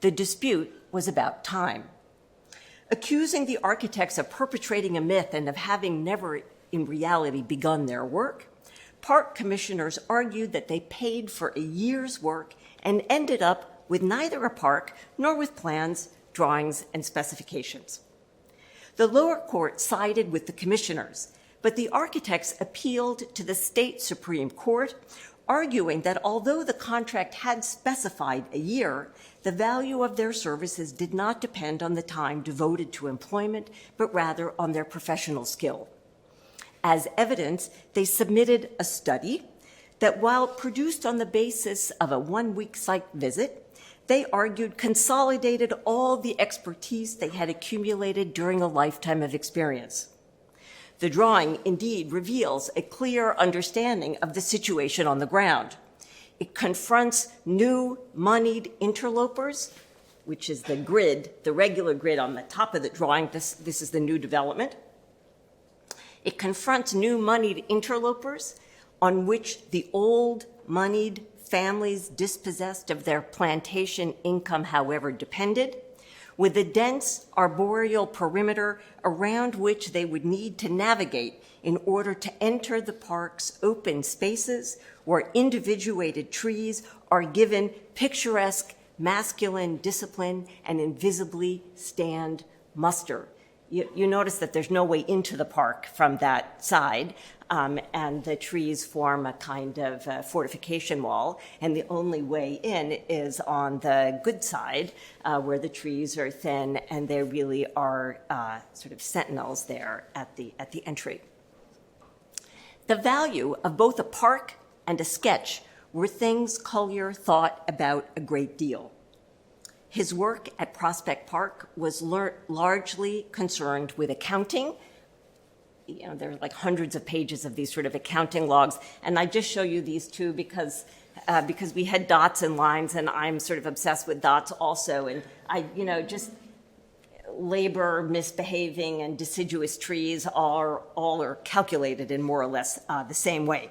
The dispute was about time. Accusing the architects of perpetrating a myth and of having never in reality begun their work, park commissioners argued that they paid for a year's work and ended up with neither a park nor with plans, drawings, and specifications. The lower court sided with the commissioners, but the architects appealed to the state Supreme Court, arguing that although the contract had specified a year, the value of their services did not depend on the time devoted to employment, but rather on their professional skill. As evidence, they submitted a study that, while produced on the basis of a one-week site visit, they argued consolidated all the expertise they had accumulated during a lifetime of experience. The drawing indeed reveals a clear understanding of the situation on the ground. It confronts new moneyed interlopers, which is the grid, the regular grid on the top of the drawing. This is the new development. It confronts new moneyed interlopers on which the old moneyed families dispossessed of their plantation income, however, depended, with a dense arboreal perimeter around which they would need to navigate in order to enter the park's open spaces where individuated trees are given picturesque masculine discipline and invisibly stand muster. You notice that there's no way into the park from that side, and the trees form a kind of fortification wall, and the only way in is on the good side, where the trees are thin, and there really are sort of sentinels there at the entry. The value of both a park and a sketch were things Collier thought about a great deal. His work at Prospect Park was largely concerned with accounting. You know, there are like hundreds of pages of these sort of accounting logs, and I just show you these two because we had dots and lines, and I'm sort of obsessed with dots also, and just labor, misbehaving, and deciduous trees all are calculated in more or less the same way.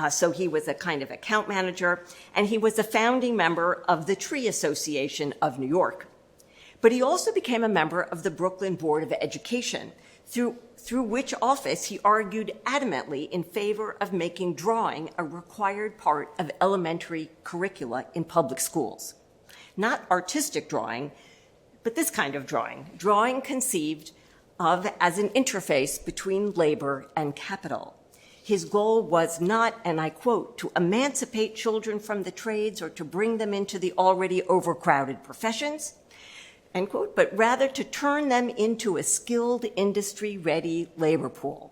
So he was a kind of account manager, and he was a founding member of the Tree Association of New York. But he also became a member of the Brooklyn Board of Education, through which office he argued adamantly in favor of making drawing a required part of elementary curricula in public schools. Not artistic drawing, but this kind of drawing conceived of as an interface between labor and capital. His goal was not, and I quote, to emancipate children from the trades or to bring them into the already overcrowded professions, end quote, but rather to turn them into a skilled, industry-ready labor pool.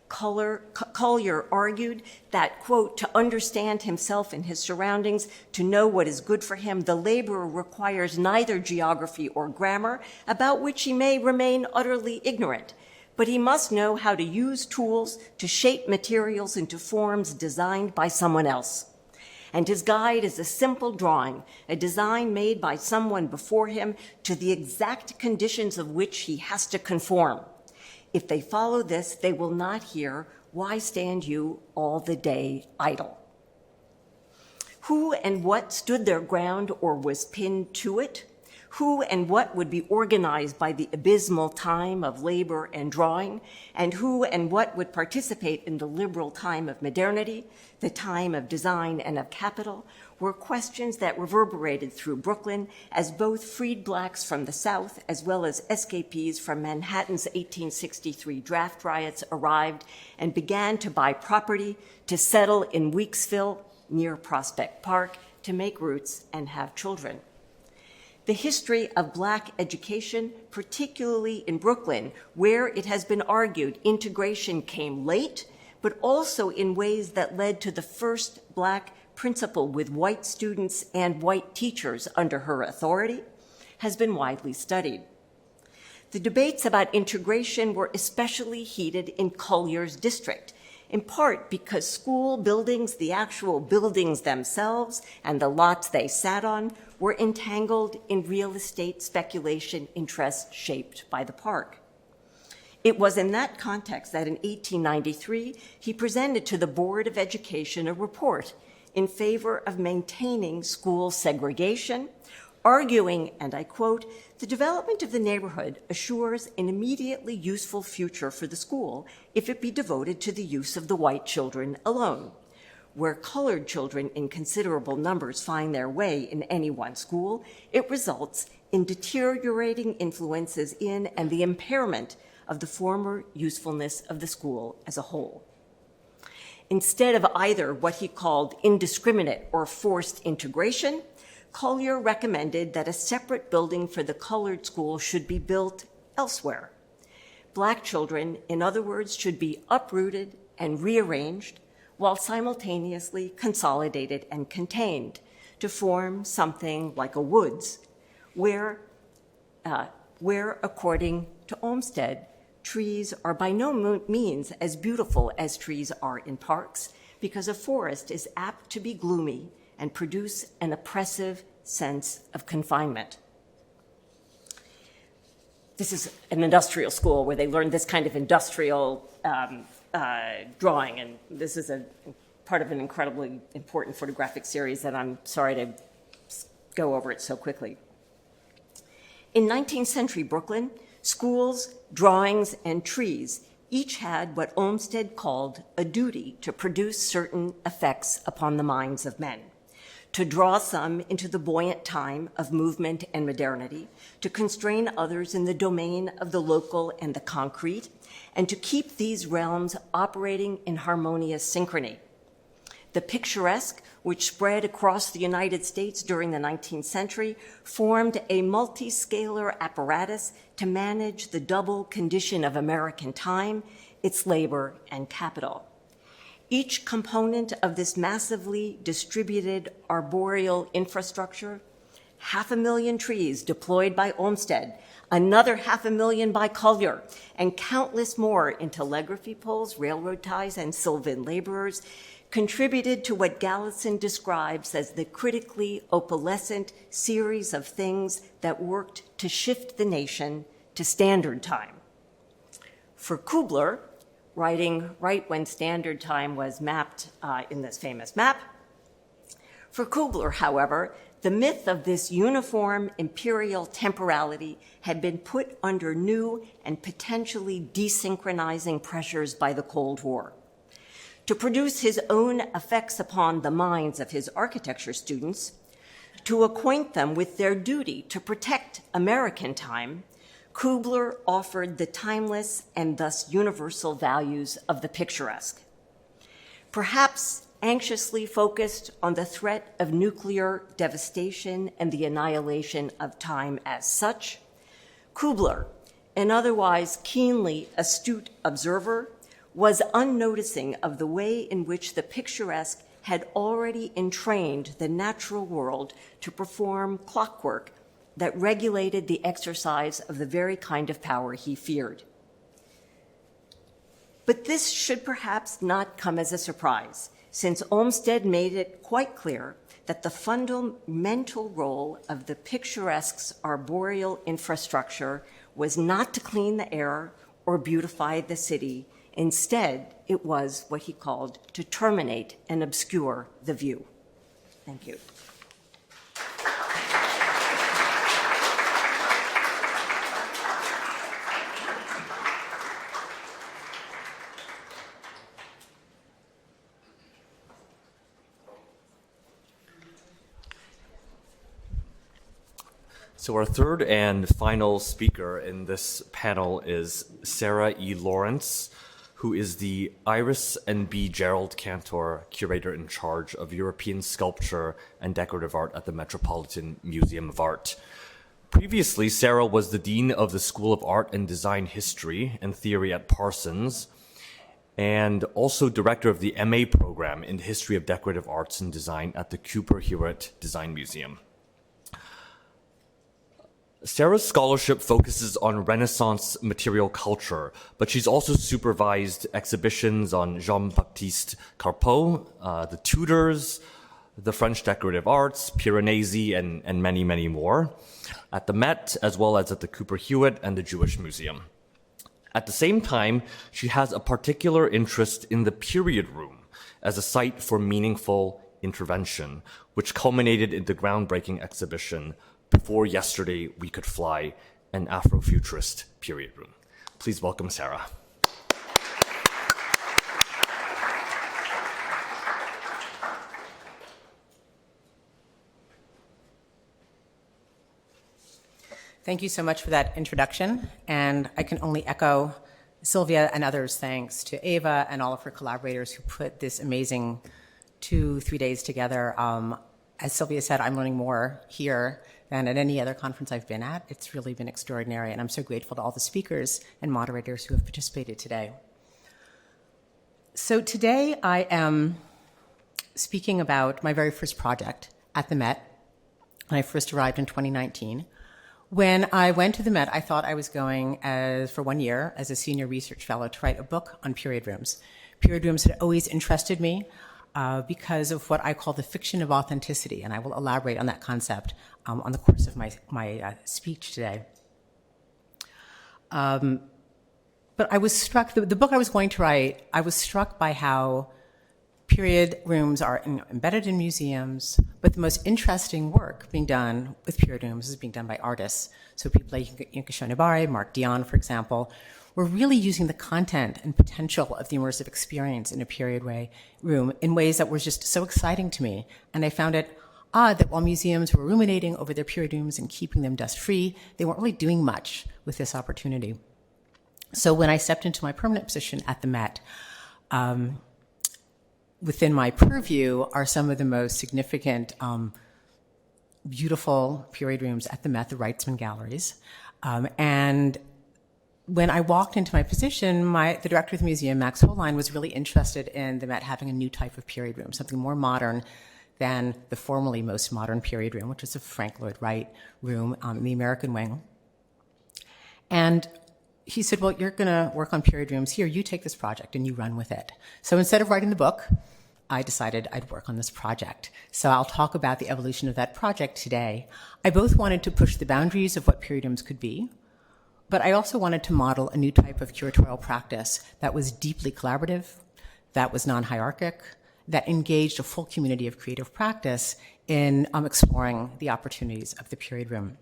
Collier argued that, quote, to understand himself and his surroundings, to know what is good for him, the laborer requires neither geography or grammar, about which he may remain utterly ignorant, but he must know how to use tools to shape materials into forms designed by someone else. And his guide is a simple drawing, a design made by someone before him to the exact conditions of which he has to conform. If they follow this, they will not hear, "Why stand you all the day idle?" Who and what stood their ground or was pinned to it? Who and what would be organized by the abysmal time of labor and drawing? And who and what would participate in the liberal time of modernity, the time of design and of capital, were questions that reverberated through Brooklyn as both freed blacks from the South as well as escapees from Manhattan's 1863 draft riots arrived and began to buy property, to settle in Weeksville near Prospect Park, to make roots and have children. The history of Black education, particularly in Brooklyn, where it has been argued integration came late, but also in ways that led to the first Black principal with white students and white teachers under her authority, has been widely studied. The debates about integration were especially heated in Collier's district, in part because school buildings, the actual buildings themselves, and the lots they sat on were entangled in real estate speculation interests shaped by the park. It was in that context that in 1893, he presented to the Board of Education a report in favor of maintaining school segregation, arguing, and I quote, "The development of the neighborhood assures an immediately useful future for the school if it be devoted to the use of the white children alone. Where colored children in considerable numbers find their way in any one school, it results in deteriorating influences in and the impairment of the former usefulness of the school as a whole." Instead of either what he called indiscriminate or forced integration, Collier recommended that a separate building for the colored school should be built elsewhere. Black children, in other words, should be uprooted and rearranged while simultaneously consolidated and contained to form something like a woods, where according to Olmsted, trees are by no means as beautiful as trees are in parks, because a forest is apt to be gloomy and produce an oppressive sense of confinement. This is an industrial school where they learn this kind of industrial drawing, and this is a part of an incredibly important photographic series, and I'm sorry to go over it so quickly. In 19th century Brooklyn, schools, drawings, and trees each had what Olmsted called a duty to produce certain effects upon the minds of men, to draw some into the buoyant time of movement and modernity, to constrain others in the domain of the local and the concrete, and to keep these realms operating in harmonious synchrony. The picturesque, which spread across the United States during the 19th century, formed a multi-scalar apparatus to manage the double condition of American time, its labor and capital. Each component of this massively distributed arboreal infrastructure 500,000 trees deployed by Olmsted, another 500,000 by Collier, and countless more in telegraphy poles, railroad ties, and Sylvan laborers contributed to what Gallison describes as the critically opalescent series of things that worked to shift the nation to standard time. For Kubler, writing right when standard time was mapped in this famous map, for Kubler, however, the myth of this uniform imperial temporality had been put under new and potentially desynchronizing pressures by the Cold War. To produce his own effects upon the minds of his architecture students, to acquaint them with their duty to protect American time, Kubler offered the timeless and thus universal values of the picturesque. Perhaps anxiously focused on the threat of nuclear devastation and the annihilation of time as such, Kubler, an otherwise keenly astute observer, was unnoticing of the way in which the picturesque had already entrained the natural world to perform clockwork that regulated the exercise of the very kind of power he feared. But this should perhaps not come as a surprise, since Olmsted made it quite clear that the fundamental role of the picturesque's arboreal infrastructure was not to clean the air or beautify the city. Instead, it was what he called to terminate and obscure the view. Thank you. So our third and final speaker in this panel is Sarah E. Lawrence, who is the Iris and B. Gerald Cantor Curator in Charge of European Sculpture and Decorative Art at the Metropolitan Museum of Art. Previously, Sarah was the Dean of the School of Art and Design History and Theory at Parsons, and also Director of the MA program in the History of Decorative Arts and Design at the Cooper Hewitt Design Museum. Sarah's scholarship focuses on Renaissance material culture, but she's also supervised exhibitions on Jean-Baptiste Carpeaux, the Tudors, the French decorative arts, Piranesi, and many, many more at the Met, as well as at the Cooper Hewitt and the Jewish Museum. At the same time, she has a particular interest in the period room as a site for meaningful intervention, which culminated in the groundbreaking exhibition Before Yesterday We Could Fly, an Afrofuturist period room. Please welcome Sarah. Thank you so much for that introduction, and I can only echo Sylvia and others' thanks to Eva and all of her collaborators who put this amazing 2-3 days together. As Sylvia said, I'm learning more here than at any other conference I've been at. It's really been extraordinary, and I'm so grateful to all the speakers and moderators who have participated today. So today I am speaking about my very first project at the Met. When I first arrived in 2019. When I went to the Met, I thought I was going for 1 year as a senior research fellow to write a book on period rooms. Period rooms had always interested me because of what I call the fiction of authenticity, and I will elaborate on that concept on the course of my speech today. But I was struck, the book I was going to write, I was struck by how period rooms are embedded in museums, but the most interesting work being done with period rooms is being done by artists. So people like Yinka Shonibare, Mark Dion, for example, were really using the content and potential of the immersive experience in a period room in ways that were just so exciting to me. And I found it odd that while museums were ruminating over their period rooms and keeping them dust-free, they weren't really doing much with this opportunity. So when I stepped into my permanent position at the Met, within my purview are some of the most significant, beautiful period rooms at the Met, the Wrightsman Galleries. And when I walked into my position, the director of the museum, Max Holine, was really interested in the Met having a new type of period room, something more modern, than the formerly most modern period room, which is a Frank Lloyd Wright room in the American wing. And he said, well, you're going to work on period rooms here. You take this project and you run with it. So instead of writing the book, I decided I'd work on this project. So I'll talk about the evolution of that project today. I both wanted to push the boundaries of what period rooms could be, but I also wanted to model a new type of curatorial practice that was deeply collaborative, that was non-hierarchic, that engaged a full community of creative practice in exploring the opportunities of the period room.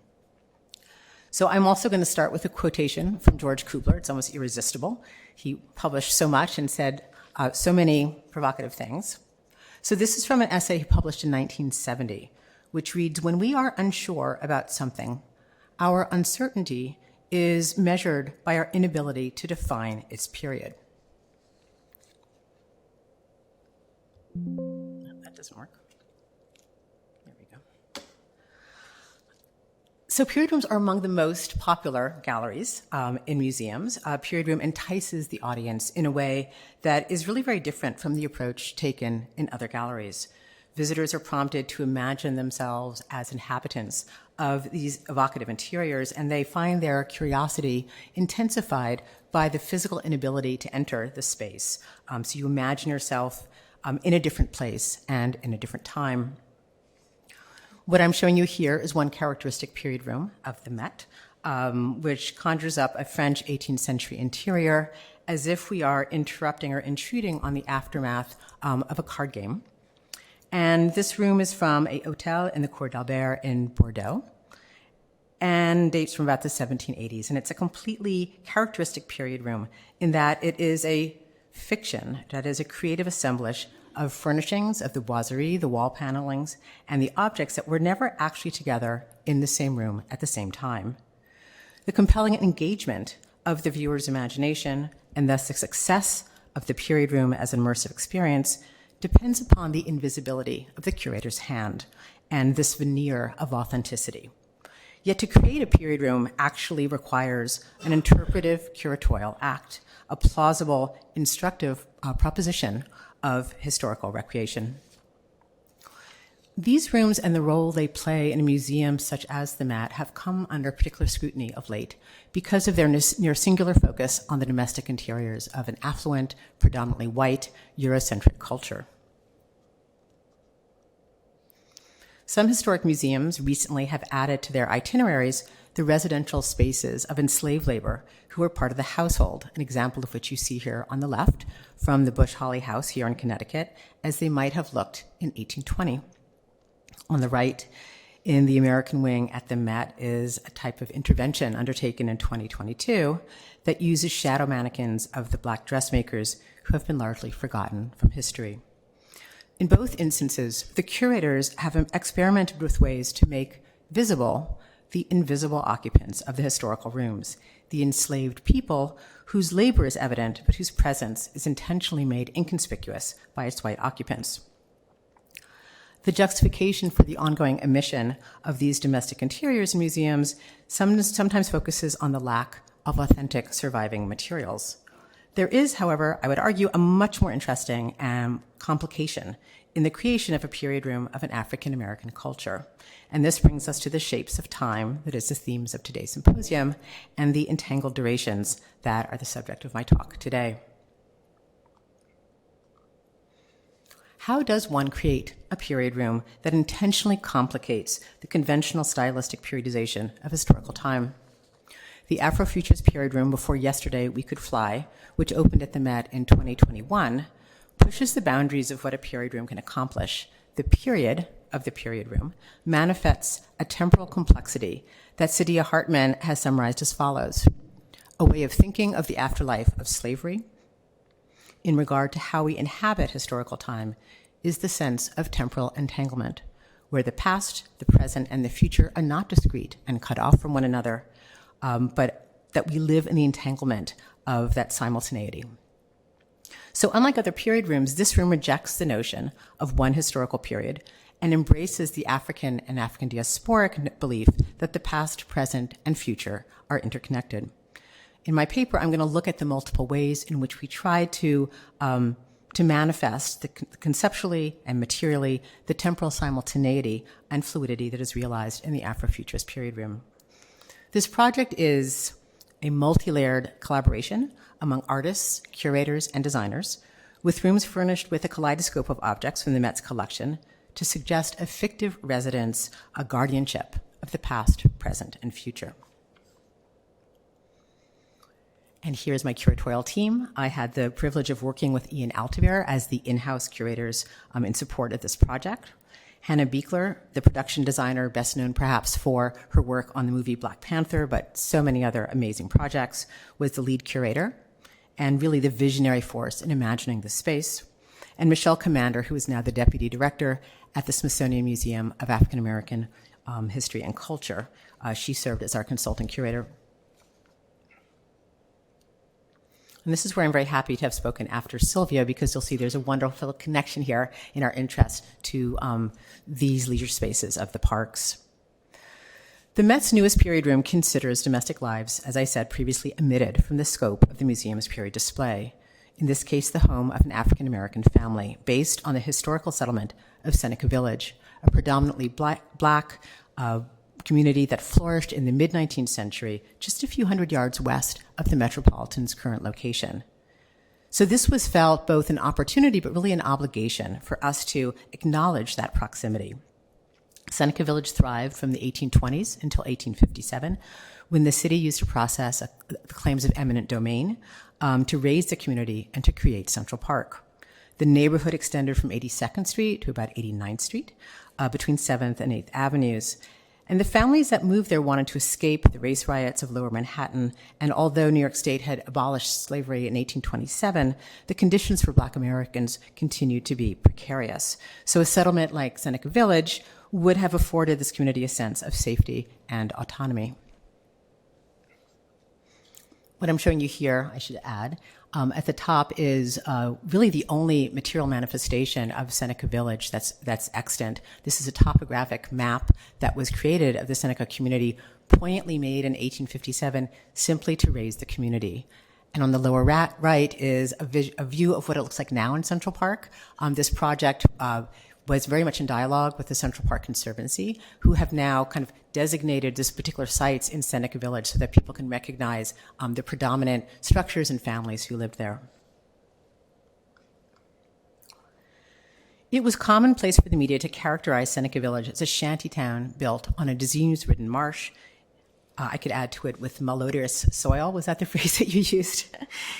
So I'm also going to start with a quotation from George Kubler. It's almost irresistible. He published so much and said so many provocative things. So this is from an essay he published in 1970, which reads, "When we are unsure about something, our uncertainty is measured by our inability to define its period." That doesn't work. There we go. So period rooms are among the most popular galleries in museums. Period room entices the audience in a way that is really very different from the approach taken in other galleries. Visitors are prompted to imagine themselves as inhabitants of these evocative interiors, and they find their curiosity intensified by the physical inability to enter the space. So you imagine yourself in a different place and in a different time. What I'm showing you here is one characteristic period room of the Met, which conjures up a French 18th century interior as if we are interrupting or intruding on the aftermath of a card game. And this room is from a hotel in the Cour d'Albert in Bordeaux and dates from about the 1780s. And it's a completely characteristic period room in that it is a fiction, that is a creative assemblage of furnishings, of the boiserie, the wall panelings, and the objects that were never actually together in the same room at the same time. The compelling engagement of the viewer's imagination, and thus the success of the period room as an immersive experience, depends upon the invisibility of the curator's hand and this veneer of authenticity. Yet to create a period room actually requires an interpretive curatorial act, a plausible, instructive proposition of historical recreation. These rooms and the role they play in a museum such as the Met have come under particular scrutiny of late because of their near singular focus on the domestic interiors of an affluent, predominantly white, Eurocentric culture. Some historic museums recently have added to their itineraries the residential spaces of enslaved labor who were part of the household, an example of which you see here on the left from the Bush Holly House here in Connecticut, as they might have looked in 1820. On the right, in the American wing at the Met, is a type of intervention undertaken in 2022 that uses shadow mannequins of the Black dressmakers who have been largely forgotten from history. In both instances, the curators have experimented with ways to make visible the invisible occupants of the historical rooms, the enslaved people whose labor is evident but whose presence is intentionally made inconspicuous by its white occupants. The justification for the ongoing omission of these domestic interiors in museums sometimes focuses on the lack of authentic surviving materials. There is, however, I would argue, a much more interesting complication in the creation of a period room of an African American culture. And this brings us to the shapes of time, that is the themes of today's symposium, and the entangled durations that are the subject of my talk today. How does one create a period room that intentionally complicates the conventional stylistic periodization of historical time? The Afrofutures period room before Yesterday We Could Fly, which opened at the Met in 2021, pushes the boundaries of what a period room can accomplish. The period of the period room manifests a temporal complexity that Saidiya Hartman has summarized as follows: a way of thinking of the afterlife of slavery in regard to how we inhabit historical time is the sense of temporal entanglement, where the past, the present, and the future are not discrete and cut off from one another, but that we live in the entanglement of that simultaneity. So unlike other period rooms, this room rejects the notion of one historical period and embraces the African and African diasporic belief that the past, present, and future are interconnected. In my paper, I'm going to look at the multiple ways in which we try to to manifest conceptually and materially the temporal simultaneity and fluidity that is realized in the Afrofuturist period room. This project is a multi-layered collaboration among artists, curators, and designers, with rooms furnished with a kaleidoscope of objects from the Met's collection to suggest a fictive residence, a guardianship of the past, present, and future. And here's my curatorial team. I had the privilege of working with Ian Altebeer as the in-house curators in support of this project. Hannah Beekler, the production designer, best known perhaps for her work on the movie Black Panther, but so many other amazing projects, was the lead curator and really the visionary force in imagining the space. And Michelle Commander, who is now the deputy director at the Smithsonian Museum of African American History and Culture. She served as our consultant curator. And this is where I'm very happy to have spoken after Sylvia, because you'll see there's a wonderful connection here in our interest to these leisure spaces of the parks. The Met's newest period room considers domestic lives, as I said, previously omitted from the scope of the museum's period display. In this case, the home of an African-American family based on the historical settlement of Seneca Village, a predominantly black community that flourished in the mid-19th century, just a few hundred yards west of the Metropolitan's current location. So this was felt both an opportunity, but really an obligation for us to acknowledge that proximity. Seneca Village thrived from the 1820s until 1857, when the city used to process the claims of eminent domain to raise the community and to create Central Park. The neighborhood extended from 82nd Street to about 89th Street, between 7th and 8th Avenues. And the families that moved there wanted to escape the race riots of Lower Manhattan, and although New York State had abolished slavery in 1827, the conditions for Black Americans continued to be precarious. So a settlement like Seneca Village would have afforded this community a sense of safety and autonomy. What I'm showing you here, I should add, at the top is really the only material manifestation of Seneca Village that's extant. This is a topographic map that was created of the Seneca community, poignantly made in 1857, simply to raise the community. And on the lower right is a view of what it looks like now in Central Park. This project was very much in dialogue with the Central Park Conservancy, who have now kind of designated this particular sites in Seneca Village so that people can recognize the predominant structures and families who lived there. It was commonplace for the media to characterize Seneca Village as a shanty town built on a disease-ridden marsh. I could add to it with malodorous soil. Was that the phrase that you used?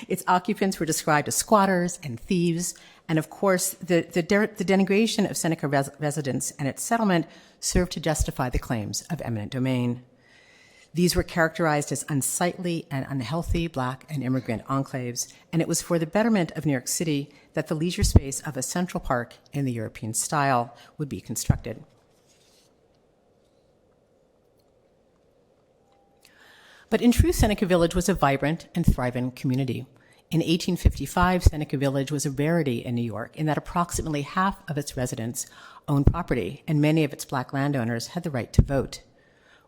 Its occupants were described as squatters and thieves. And of course, the denigration of Seneca residents and its settlement served to justify the claims of eminent domain. These were characterized as unsightly and unhealthy Black and immigrant enclaves, and it was for the betterment of New York City that the leisure space of a Central Park in the European style would be constructed. But in truth, Seneca Village was a vibrant and thriving community. In 1855, Seneca Village was a rarity in New York in that approximately half of its residents owned property, and many of its Black landowners had the right to vote.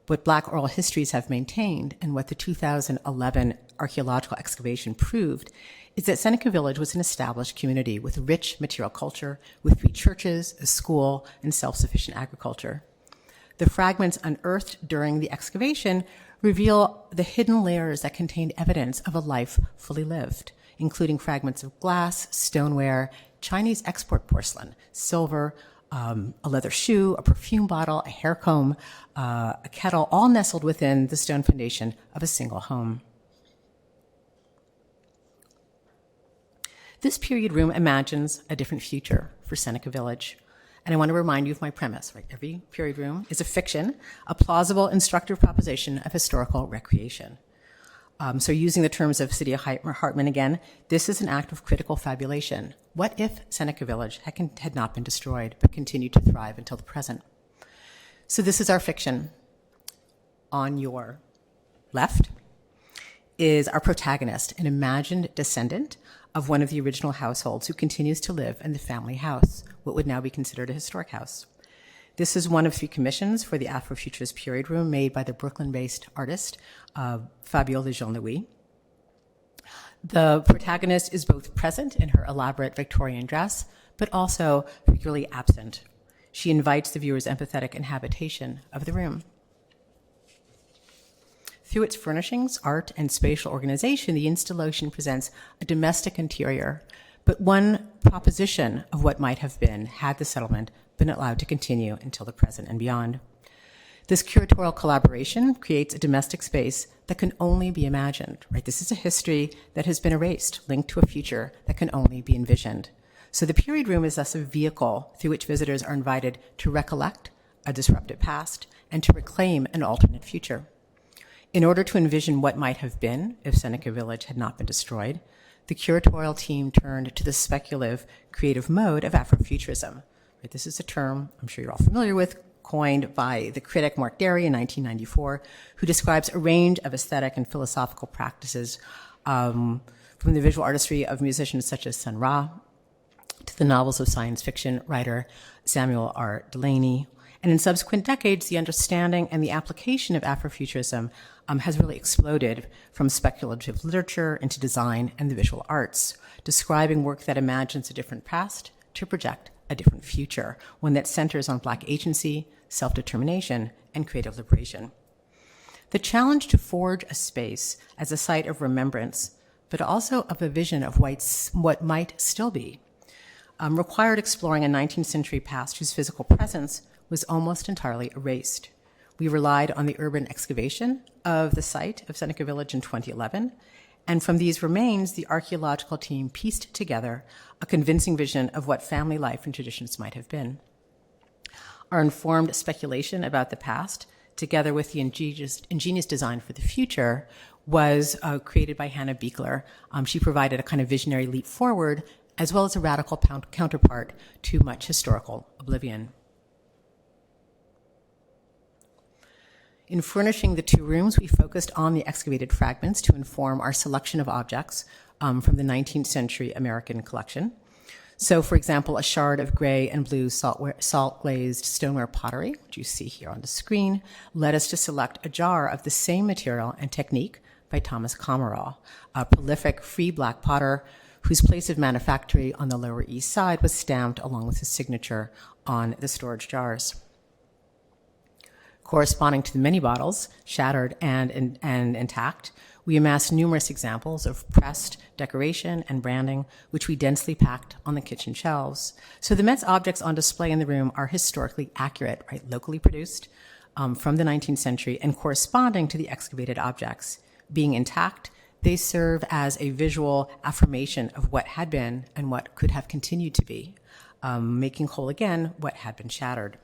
What Black oral histories have maintained, and what the 2011 archaeological excavation proved, is that Seneca Village was an established community with rich material culture, with 3 churches, a school, and self-sufficient agriculture. The fragments unearthed during the excavation reveal the hidden layers that contained evidence of a life fully lived, including fragments of glass, stoneware, Chinese export porcelain, silver, a leather shoe, a perfume bottle, a hair comb, a kettle, all nestled within the stone foundation of a single home. This period room imagines a different future for Seneca Village. And I want to remind you of my premise, right? Every period room is a fiction, a plausible, instructive proposition of historical recreation. So using the terms of Saidiya Hartman again, this is an act of critical fabulation. What if Seneca Village had not been destroyed, but continued to thrive until the present? So this is our fiction. On your left is our protagonist, an imagined descendant of one of the original households who continues to live in the family house, what would now be considered a historic house. This is one of 3 commissions for the Afrofuturist period room made by the Brooklyn-based artist, Fabiola Jean-Louis. The protagonist is both present in her elaborate Victorian dress, but also regularly absent. She invites the viewer's empathetic inhabitation of the room. Through its furnishings, art, and spatial organization, the installation presents a domestic interior, but one proposition of what might have been had the settlement been allowed to continue until the present and beyond. This curatorial collaboration creates a domestic space that can only be imagined, right? This is a history that has been erased, linked to a future that can only be envisioned. So the period room is thus a vehicle through which visitors are invited to recollect a disrupted past and to reclaim an alternate future. In order to envision what might have been if Seneca Village had not been destroyed, the curatorial team turned to the speculative creative mode of Afrofuturism. Right? This is a term I'm sure you're all familiar with, coined by the critic Mark Derry in 1994, who describes a range of aesthetic and philosophical practices from the visual artistry of musicians such as Sun Ra to the novels of science fiction writer Samuel R. Delany. And in subsequent decades, the understanding and the application of Afrofuturism has really exploded from speculative literature into design and the visual arts, describing work that imagines a different past to project a different future, one that centers on Black agency, self-determination, and creative liberation. The challenge to forge a space as a site of remembrance, but also of a vision of what might still be, required exploring a 19th century past whose physical presence was almost entirely erased. We relied on the urban excavation of the site of Seneca Village in 2011, and from these remains, the archaeological team pieced together a convincing vision of what family life and traditions might have been. Our informed speculation about the past, together with the ingenious design for the future, was created by Hannah Beekler. She provided a kind of visionary leap forward, as well as a radical counterpart to much historical oblivion. In furnishing the two rooms, we focused on the excavated fragments to inform our selection of objects from the 19th century American collection. So, for example, a shard of gray and blue salt-glazed stoneware pottery, which you see here on the screen, led us to select a jar of the same material and technique by Thomas Komarov, a prolific free Black potter whose place of manufacture on the Lower East Side was stamped along with his signature on the storage jars. Corresponding to the many bottles, shattered and intact, we amassed numerous examples of pressed decoration and branding, which we densely packed on the kitchen shelves. So the Met's objects on display in the room are historically accurate, right, locally produced from the 19th century and corresponding to the excavated objects. Being intact, they serve as a visual affirmation of what had been and what could have continued to be, making whole again what had been shattered.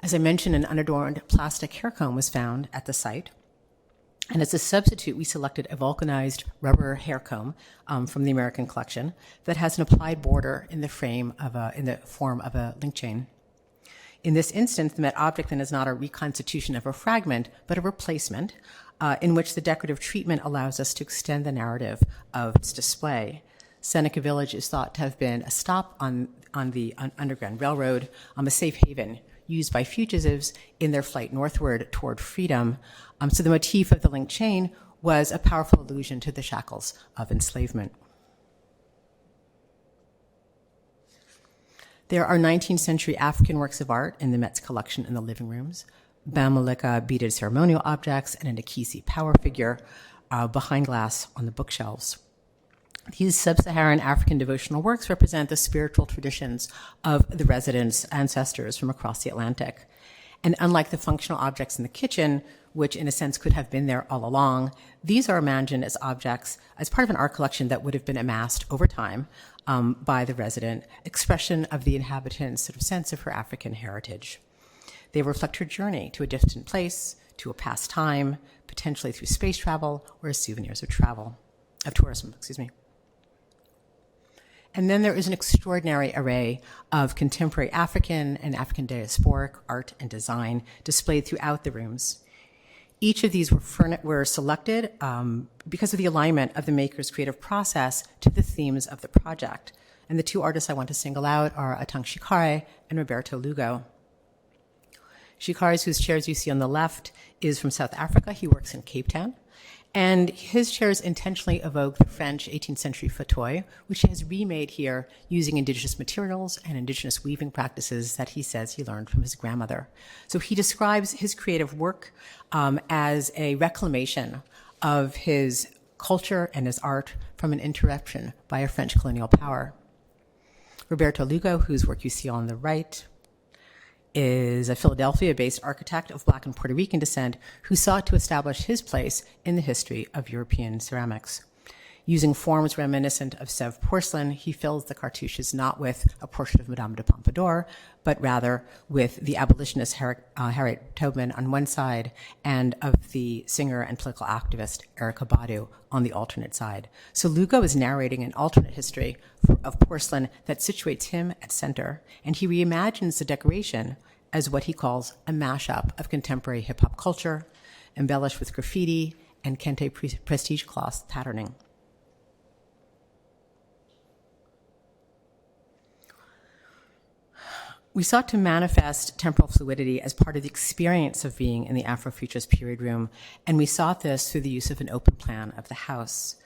As I mentioned, an unadorned plastic hair comb was found at the site. And as a substitute, we selected a vulcanized rubber hair comb from the American collection that has an applied border in the form of a link chain. In this instance, the Met object then is not a reconstitution of a fragment, but a replacement in which the decorative treatment allows us to extend the narrative of its display. Seneca Village is thought to have been a stop on the Underground Railroad, a safe haven used by fugitives in their flight northward toward freedom. So the motif of the link chain was a powerful allusion to the shackles of enslavement. There are 19th century African works of art in the Met's collection in the living rooms, Bamileke beaded ceremonial objects, and an Akisi power figure behind glass on the bookshelves. These sub-Saharan African devotional works represent the spiritual traditions of the residents' ancestors from across the Atlantic. And unlike the functional objects in the kitchen, which in a sense could have been there all along, these are imagined as objects as part of an art collection that would have been amassed over time by the resident, expression of the inhabitants' sort of sense of her African heritage. They reflect her journey to a distant place, to a past time, potentially through space travel or as souvenirs of tourism. And then there is an extraordinary array of contemporary African and African diasporic art and design displayed throughout the rooms. Each of these were selected because of the alignment of the maker's creative process to the themes of the project. And the two artists I want to single out are Atang Shikare and Roberto Lugo. Shikare's, whose chairs you see on the left, is from South Africa. He works in Cape Town. And his chairs intentionally evoke the French 18th century fauteuil, which he has remade here using indigenous materials and indigenous weaving practices that he says he learned from his grandmother. So he describes his creative work as a reclamation of his culture and his art from an interruption by a French colonial power. Roberto Lugo, whose work you see on the right, is a Philadelphia-based architect of Black and Puerto Rican descent who sought to establish his place in the history of European ceramics. Using forms reminiscent of Sèvres porcelain, he fills the cartouches not with a portrait of Madame de Pompadour, but rather with the abolitionist Harriet Tubman on one side and of the singer and political activist Erykah Badu on the alternate side. So Lugo is narrating an alternate history of porcelain that situates him at center, and he reimagines the decoration as what he calls a mashup of contemporary hip-hop culture, embellished with graffiti and kente prestige cloth patterning. We sought to manifest temporal fluidity as part of the experience of being in the Afrofuturist period room, and we sought this through the use of an open plan of the house.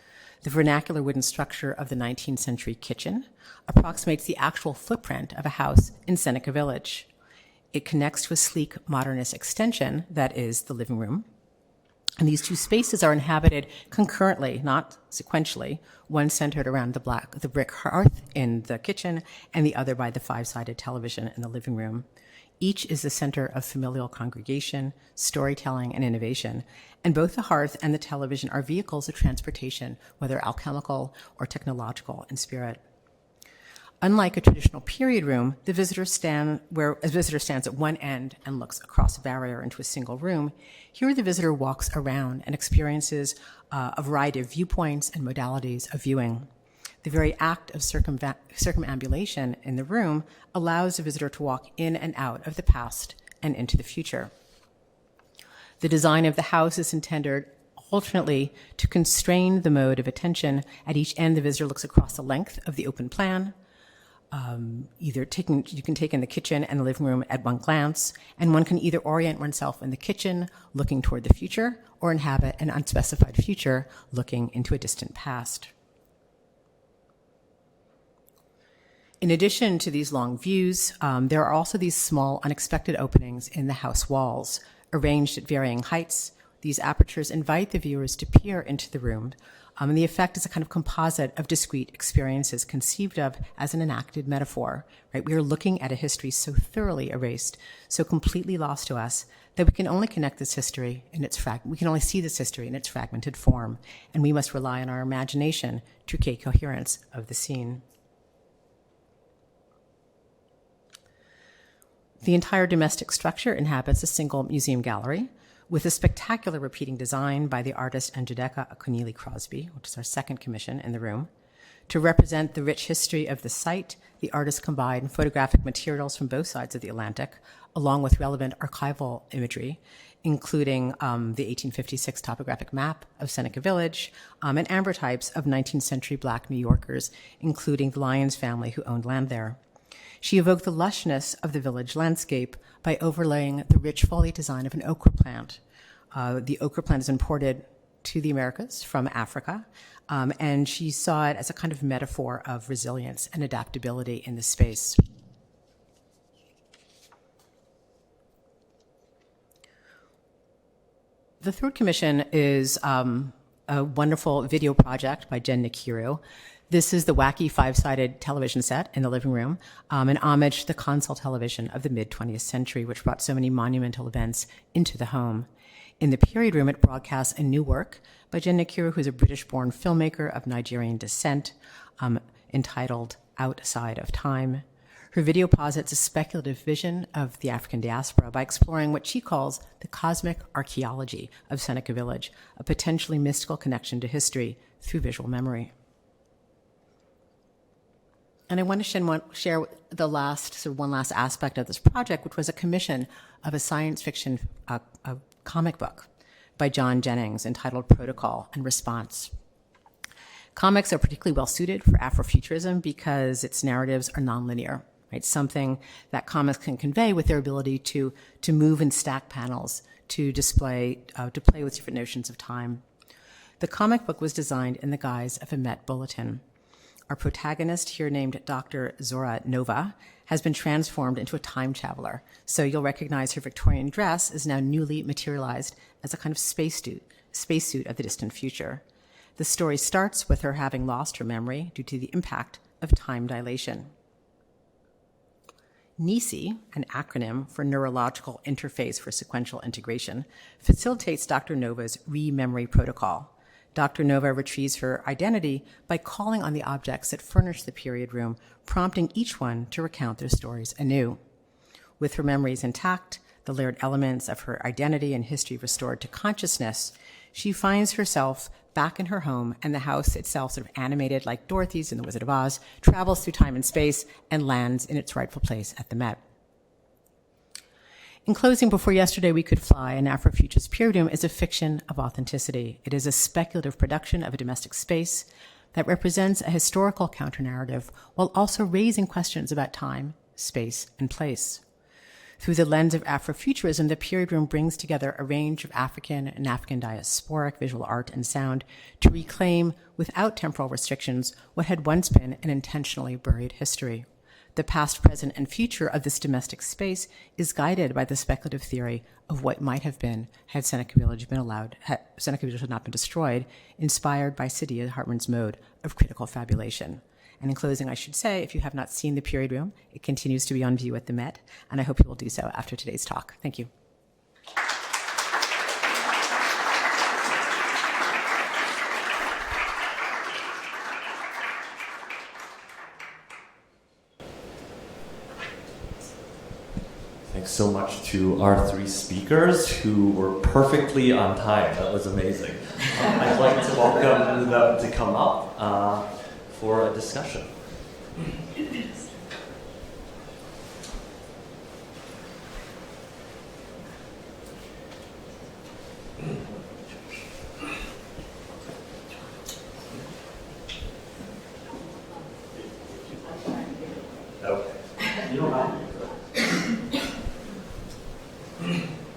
The vernacular wooden structure of the 19th century kitchen approximates the actual footprint of a house in Seneca Village. It connects to a sleek modernist extension that is the living room. And these two spaces are inhabited concurrently, not sequentially, one centered around the brick hearth in the kitchen and the other by the five-sided television in the living room. Each is the center of familial congregation, storytelling, and innovation, and both the hearth and the television are vehicles of transportation, whether alchemical or technological in spirit. Unlike a traditional period room, the visitor stands at one end and looks across a barrier into a single room. Here, the visitor walks around and experiences a variety of viewpoints and modalities of viewing. The very act of circumambulation in the room allows the visitor to walk in and out of the past and into the future. The design of the house is intended alternately to constrain the mode of attention. At each end, the visitor looks across the length of the open plan. You can take in the kitchen and the living room at one glance, and one can either orient oneself in the kitchen, looking toward the future, or inhabit an unspecified future, looking into a distant past. In addition to these long views, there are also these small, unexpected openings in the house walls, arranged at varying heights. These apertures invite the viewers to peer into the room, and the effect is a kind of composite of discrete experiences conceived of as an enacted metaphor. Right? We are looking at a history so thoroughly erased, so completely lost to us, that we can only connect this history in its we can only see this history in its fragmented form, and we must rely on our imagination to create coherence of the scene. The entire domestic structure inhabits a single museum gallery, with a spectacular repeating design by the artist Angelica Cornelie Crosby, which is our second commission in the room. To represent the rich history of the site, the artist combined photographic materials from both sides of the Atlantic, along with relevant archival imagery, including the 1856 topographic map of Seneca Village and ambrotypes of 19th century Black New Yorkers, including the Lyons family who owned land there. She evoked the lushness of the village landscape by overlaying the rich foliage design of an okra plant. The okra plant is imported to the Americas from Africa, and she saw it as a kind of metaphor of resilience and adaptability in the space. The third commission is a wonderful video project by Jen Nakiru. This is the wacky five-sided television set in the living room, an homage to the console television of the mid-20th century, which brought so many monumental events into the home. In the period room, it broadcasts a new work by Jen Nakiru, who is a British-born filmmaker of Nigerian descent, entitled Outside of Time. Her video posits a speculative vision of the African diaspora by exploring what she calls the cosmic archaeology of Seneca Village, a potentially mystical connection to history through visual memory. And I want to share the one last aspect of this project, which was a commission of a science fiction comic book by John Jennings entitled Protocol and Response. Comics are particularly well suited for Afrofuturism because its narratives are nonlinear, right? Something that comics can convey with their ability to move and stack panels, to play with different notions of time. The comic book was designed in the guise of a Met bulletin. Our protagonist, here named Dr. Zora Nova, has been transformed into a time traveler, so you'll recognize her Victorian dress is now newly materialized as a kind of spacesuit of the distant future. The story starts with her having lost her memory due to the impact of time dilation. NICI, an acronym for Neurological Interface for Sequential Integration, facilitates Dr. Nova's re-memory protocol. Dr. Nova retrieves her identity by calling on the objects that furnish the period room, prompting each one to recount their stories anew. With her memories intact, the layered elements of her identity and history restored to consciousness, she finds herself back in her home, and the house itself, sort of animated like Dorothy's in The Wizard of Oz, travels through time and space and lands in its rightful place at the Met. In closing, Before Yesterday We Could Fly, an Afrofuturist period room is a fiction of authenticity. It is a speculative production of a domestic space that represents a historical counter-narrative while also raising questions about time, space, and place. Through the lens of Afrofuturism, the period room brings together a range of African and African diasporic visual art and sound to reclaim, without temporal restrictions, what had once been an intentionally buried history. The past, present, and future of this domestic space is guided by the speculative theory of what might have been had Seneca Village had not been destroyed, inspired by Saidiya Hartman's mode of critical fabulation. And in closing, I should say, if you have not seen the period room, it continues to be on view at the Met, and I hope you will do so after today's talk. Thank you. Thanks so much to our three speakers who were perfectly on time. That was amazing. I'd like to welcome them to come up for a discussion. You don't mind.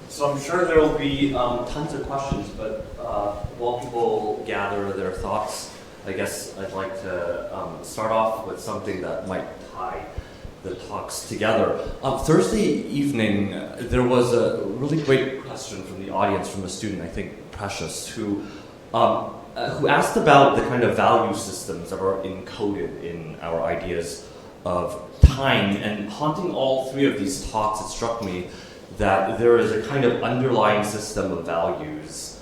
So I'm sure there will be tons of questions, but while people gather their thoughts, I guess I'd like to start off with something that might tie the talks together. Thursday evening, there was a really great question from the audience, from a student, I think Precious, who asked about the kind of value systems that are encoded in our ideas of time. And haunting all three of these talks, it struck me that there is a kind of underlying system of values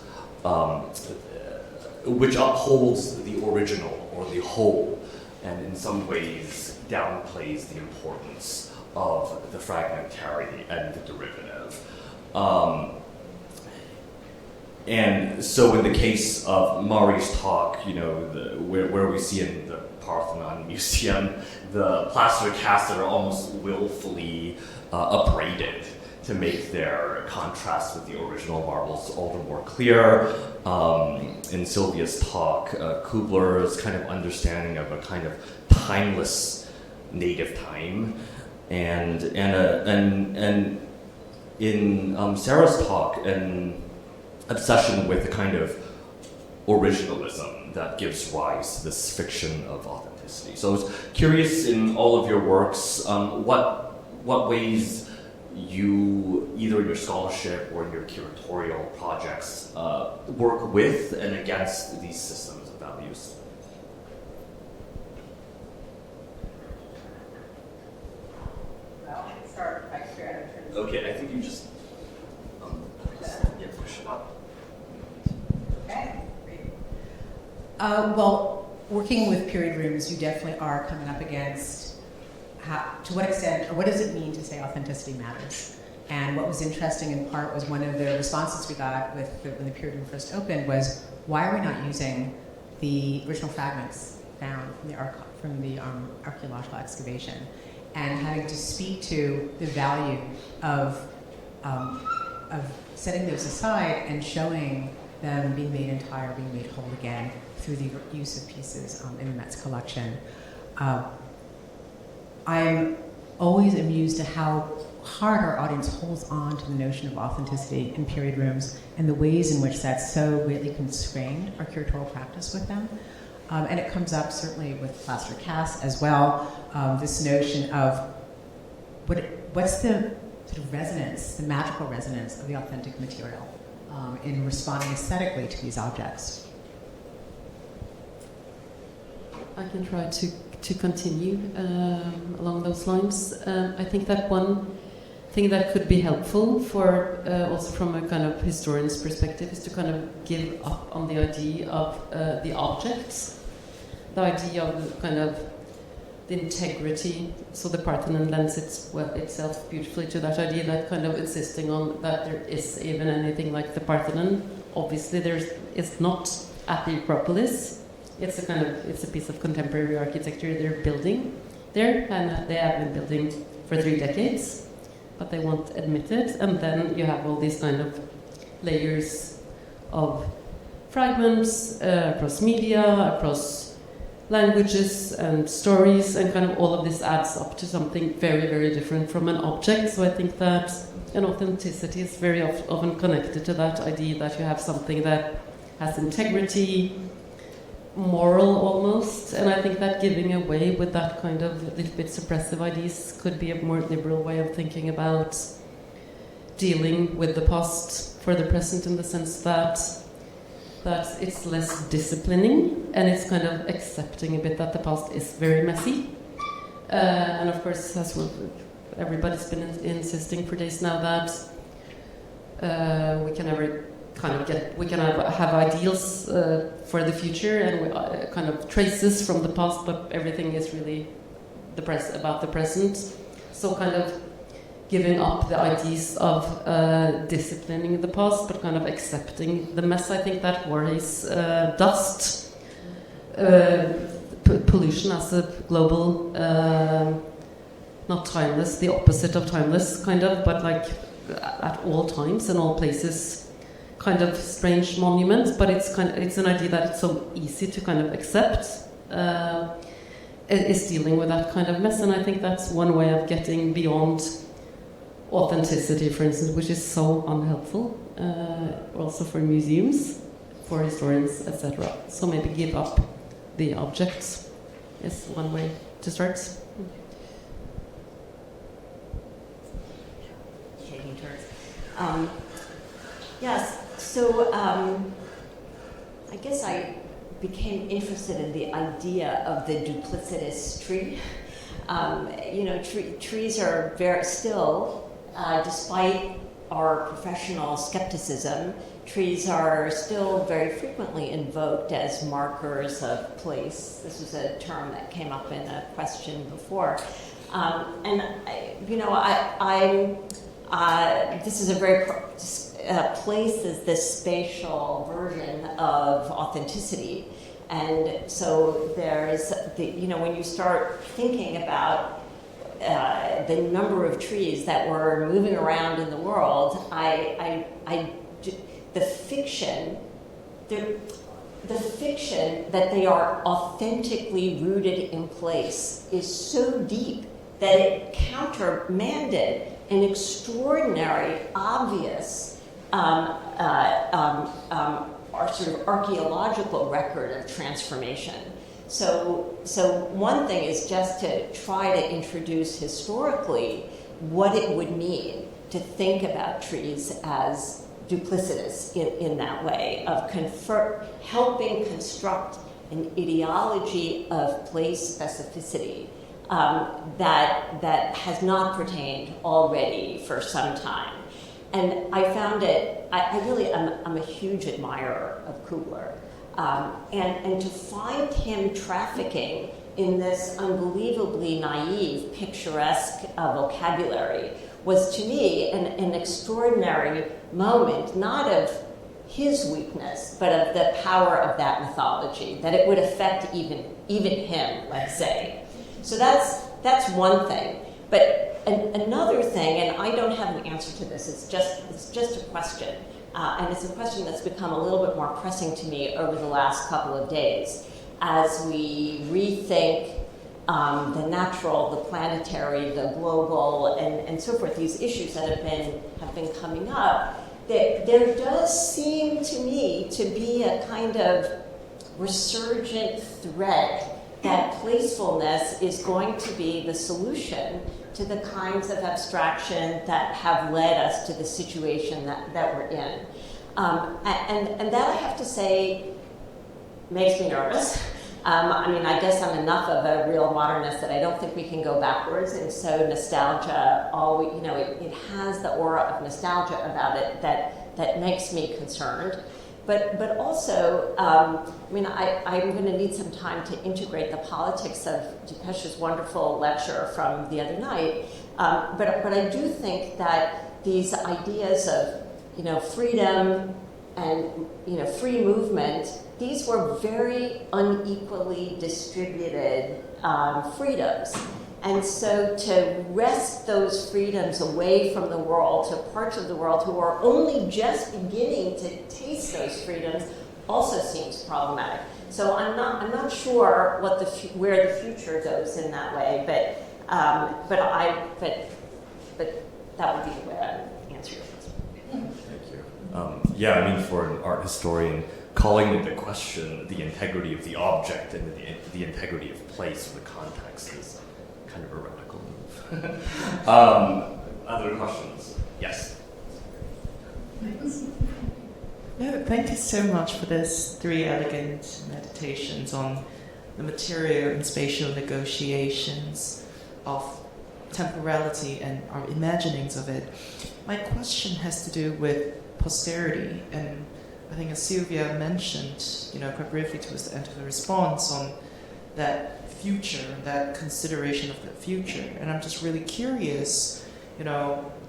which upholds the original or the whole, and in some ways downplays the importance of the fragmentary and the derivative. And so in the case of Mari's talk, you know, where we see in the Parthenon Museum, the plaster casts that are almost willfully upbraided to make their contrast with the original marbles all the more clear. In Sylvia's talk, Kubler's kind of understanding of a kind of timeless native time, and in Sarah's talk, an obsession with a kind of originalism that gives rise to this fiction of authenticity. So I was curious, in all of your works, what ways you, either in your scholarship or in your curatorial projects, work with and against these systems of values. Well, I can start by sharing. Okay, I think you just push it up. Okay, great. Well, working with period rooms, you definitely are coming up against to what extent, or what does it mean to say authenticity matters? And what was interesting in part was one of the responses we got when the period room first opened was, why are we not using the original fragments found from the archaeological excavation, and having to speak to the value of setting those aside and showing them being made entire, being made whole again through the use of pieces in the Met's collection. I'm always amused at how hard our audience holds on to the notion of authenticity in period rooms and the ways in which that's so greatly constrained our curatorial practice with them. And it comes up certainly with plaster casts as well, this notion of what's the sort of resonance, the magical resonance of the authentic material in responding aesthetically to these objects. I can try to continue along those lines. I think that one thing that could be helpful for also from a kind of historian's perspective is to kind of give up on the idea of the objects, the idea of kind of the integrity. So the Parthenon lends itself beautifully to that idea, that kind of insisting on that there is even anything like the Parthenon. Obviously, it's not at the Acropolis. It's a piece of contemporary architecture they're building there, and they have been building for 3 decades. But they won't admit it, and then you have all these kind of layers of fragments across media, across languages and stories, and kind of all of this adds up to something very, very different from an object. So I think that an authenticity is very often connected to that idea that you have something that has integrity, moral almost, and I think that giving away with that kind of little bit suppressive ideas could be a more liberal way of thinking about dealing with the past for the present, in the sense that it's less disciplining and it's kind of accepting a bit that the past is very messy. And of course, that's what everybody's been insisting for days now, that we can never we can have ideals for the future and kind of traces from the past, but everything is really about the present. So kind of giving up the ideas of disciplining the past, but kind of accepting the mess. I think that worries dust, pollution as a global, not timeless, the opposite of timeless, kind of, but like at all times and all places, kind of strange monuments. But it's an idea that it's so easy to kind of accept. Is dealing with that kind of mess, and I think that's one way of getting beyond authenticity, for instance, which is so unhelpful, also for museums, for historians, etc. So maybe give up the objects is one way to start. Shaking turns. Yes, so I guess I became interested in the idea of the duplicitous tree. Trees are still, despite our professional skepticism, trees are still very frequently invoked as markers of place. This was a term that came up in a question before. This is a very place is this spatial version of authenticity. And so there's, when you start thinking about the number of trees that were moving around in the world, the fiction that they are authentically rooted in place is so deep that it countermanded an extraordinary, obvious sort of archaeological record of transformation. So one thing is just to try to introduce historically what it would mean to think about trees as duplicitous in that way, of helping construct an ideology of place specificity that has not pertained already for some time. And I found it, I'm a huge admirer of Kugler. And to find him trafficking in this unbelievably naive, picturesque vocabulary was, to me, an extraordinary moment, not of his weakness, but of the power of that mythology, that it would affect even him, let's say. So that's one thing. But another thing, and I don't have an answer to this, it's just a question, and it's a question that's become a little bit more pressing to me over the last couple of days as we rethink the natural, the planetary, the global, and so forth, these issues that have been coming up, there does seem to me to be a kind of resurgent threat that placefulness is going to be the solution to the kinds of abstraction that have led us to the situation that we're in. And that, I have to say, makes me nervous. I mean, I guess I'm enough of a real modernist that I don't think we can go backwards, and so nostalgia, it has the aura of nostalgia about it that makes me concerned. But also, I'm going to need some time to integrate the politics of Dipesh's wonderful lecture from the other night. But I do think that these ideas of, freedom and, free movement, these were very unequally distributed freedoms. And so to wrest those freedoms away from the world to parts of the world who are only just beginning to taste those freedoms also seems problematic. So I'm not sure where the future goes in that way, but that would be the way I would answer your question. Thank you. For an art historian, calling into question the integrity of the object and the integrity of place or the context is kind of a radical move. Other questions? Yes. No, thank you so much for this 3 elegant meditations on the material and spatial negotiations of temporality and our imaginings of it. My question has to do with posterity, and I think as Sylvia mentioned, quite briefly towards the end of the response on that future, that consideration of the future. And I'm just really curious,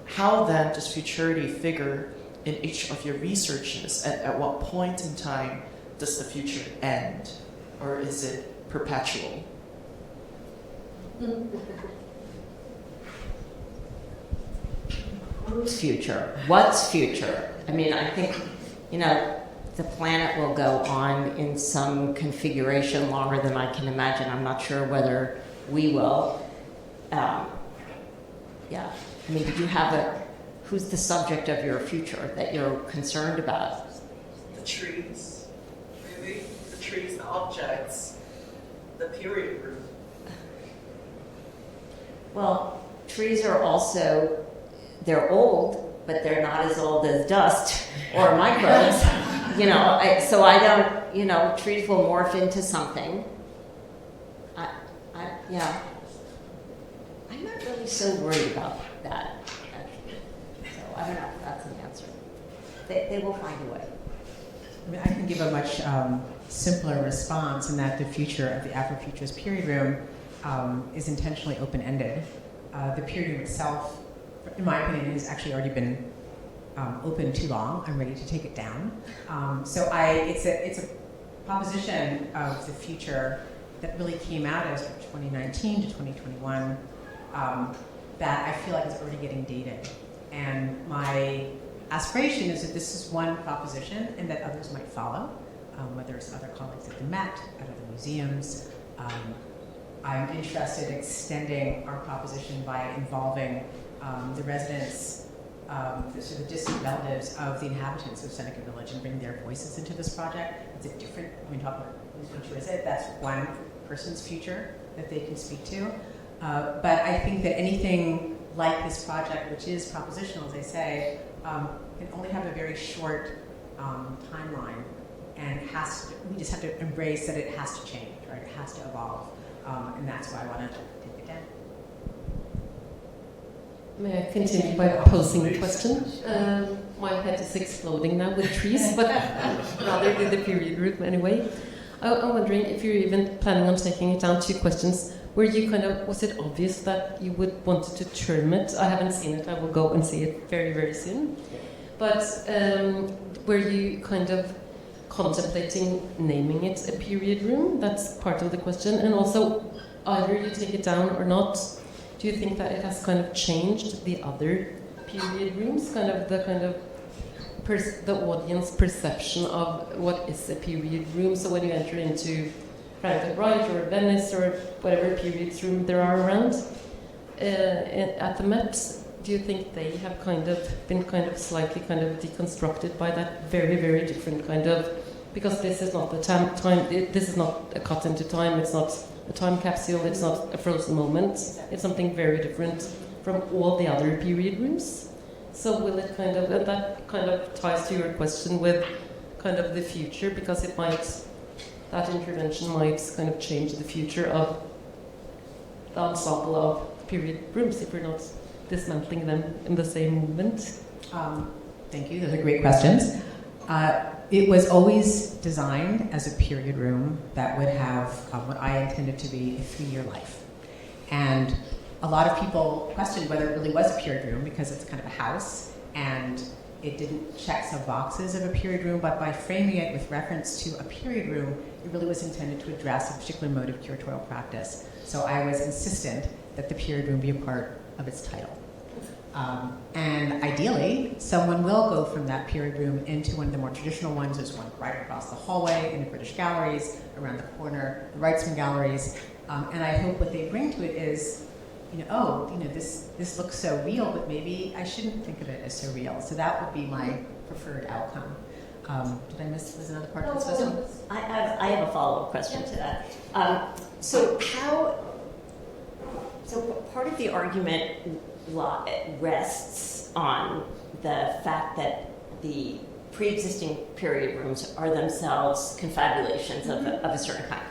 how then does futurity figure in each of your researches? At what point in time does the future end? Or is it perpetual? Whose future? What's future? I mean, I think, the planet will go on in some configuration longer than I can imagine. I'm not sure whether we will. Did you have who's the subject of your future that you're concerned about? The trees, really. The trees, the objects, the period group. Well, trees are also, they're old, but they're not as old as dust or microbes. So I don't, trees will morph into something. I'm not really so worried about that, actually. So I don't know if that's an answer. They will find a way. I can give a much simpler response in that the future of the Afrofuturist period room is intentionally open-ended. The period room itself, in my opinion, has actually already been open too long. I'm ready to take it down. It's a proposition of the future that really came out as 2019 to 2021 that I feel like is already getting dated. And my aspiration is that this is one proposition and that others might follow, whether it's other colleagues at the Met, at other museums. I'm interested in extending our proposition by involving the residents, the sort of distant relatives of the inhabitants of Seneca Village and bring their voices into this project. It's a different, talk about whose future is it? That's one person's future that they can speak to. But I think that anything like this project, which is propositional, as I say, can only have a very short timeline, and we just have to embrace that it has to change, right? It has to evolve, and that's why I want to take it down. May I continue by posing the question? My head is exploding now with trees, but rather with the period group anyway. I'm wondering if you're even planning on taking it down. 2 questions. Were you was it obvious that you would want to term it? I haven't seen it. I will go and see it very, very soon. But were you contemplating naming it a period room? That's part of the question. And also, either you take it down or not, do you think that it has changed the other period rooms? The audience perception of what is a period room? So when you enter into Frank Wright or Venice or whatever period room there are around. At the Met, do you think they have been slightly deconstructed by that very, very different because this is not the time, this is not a cut into time, it's not a time capsule, it's not a frozen moment, it's something very different from all the other period rooms. So will it and that ties to your question with the future, because that intervention might change the future of the ensemble of period rooms if we're not dismantling them in the same movement. Thank you. Those are great questions. It was always designed as a period room that would have what I intended to be a 3-year life. And a lot of people questioned whether it really was a period room because it's kind of a house and it didn't check some boxes of a period room, but by framing it with reference to a period room, it really was intended to address a particular mode of curatorial practice. So I was insistent that the period room be a part of its title. And ideally, someone will go from that period room into one of the more traditional ones. There's one right across the hallway in the British Galleries, around the corner, the Wrightsman Galleries. And I hope what they bring to it is, this looks so real, but maybe I shouldn't think of it as so real. So that would be my preferred outcome. Did I miss, was another part of this question? I have a follow-up question to that. So part of the argument rests on the fact that the pre-existing period rooms are themselves confabulations of a certain kind.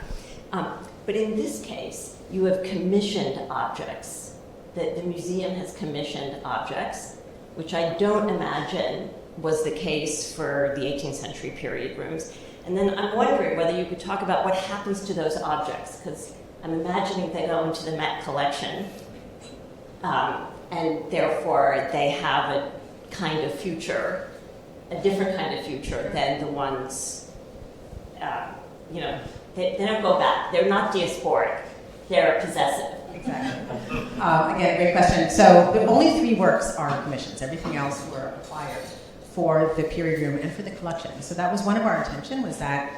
But in this case, you have commissioned objects. The museum has commissioned objects, which I don't imagine was the case for the 18th century period rooms. And then I'm wondering whether you could talk about what happens to those objects, because I'm imagining they go into the Met collection, and therefore they have a kind of future, a different kind of future than the ones, they don't go back. They're not diasporic. They're possessive. Exactly. Again, great question. So the only 3 works are commissions. Everything else were acquired for the period room and for the collection. So that was one of our intention, was that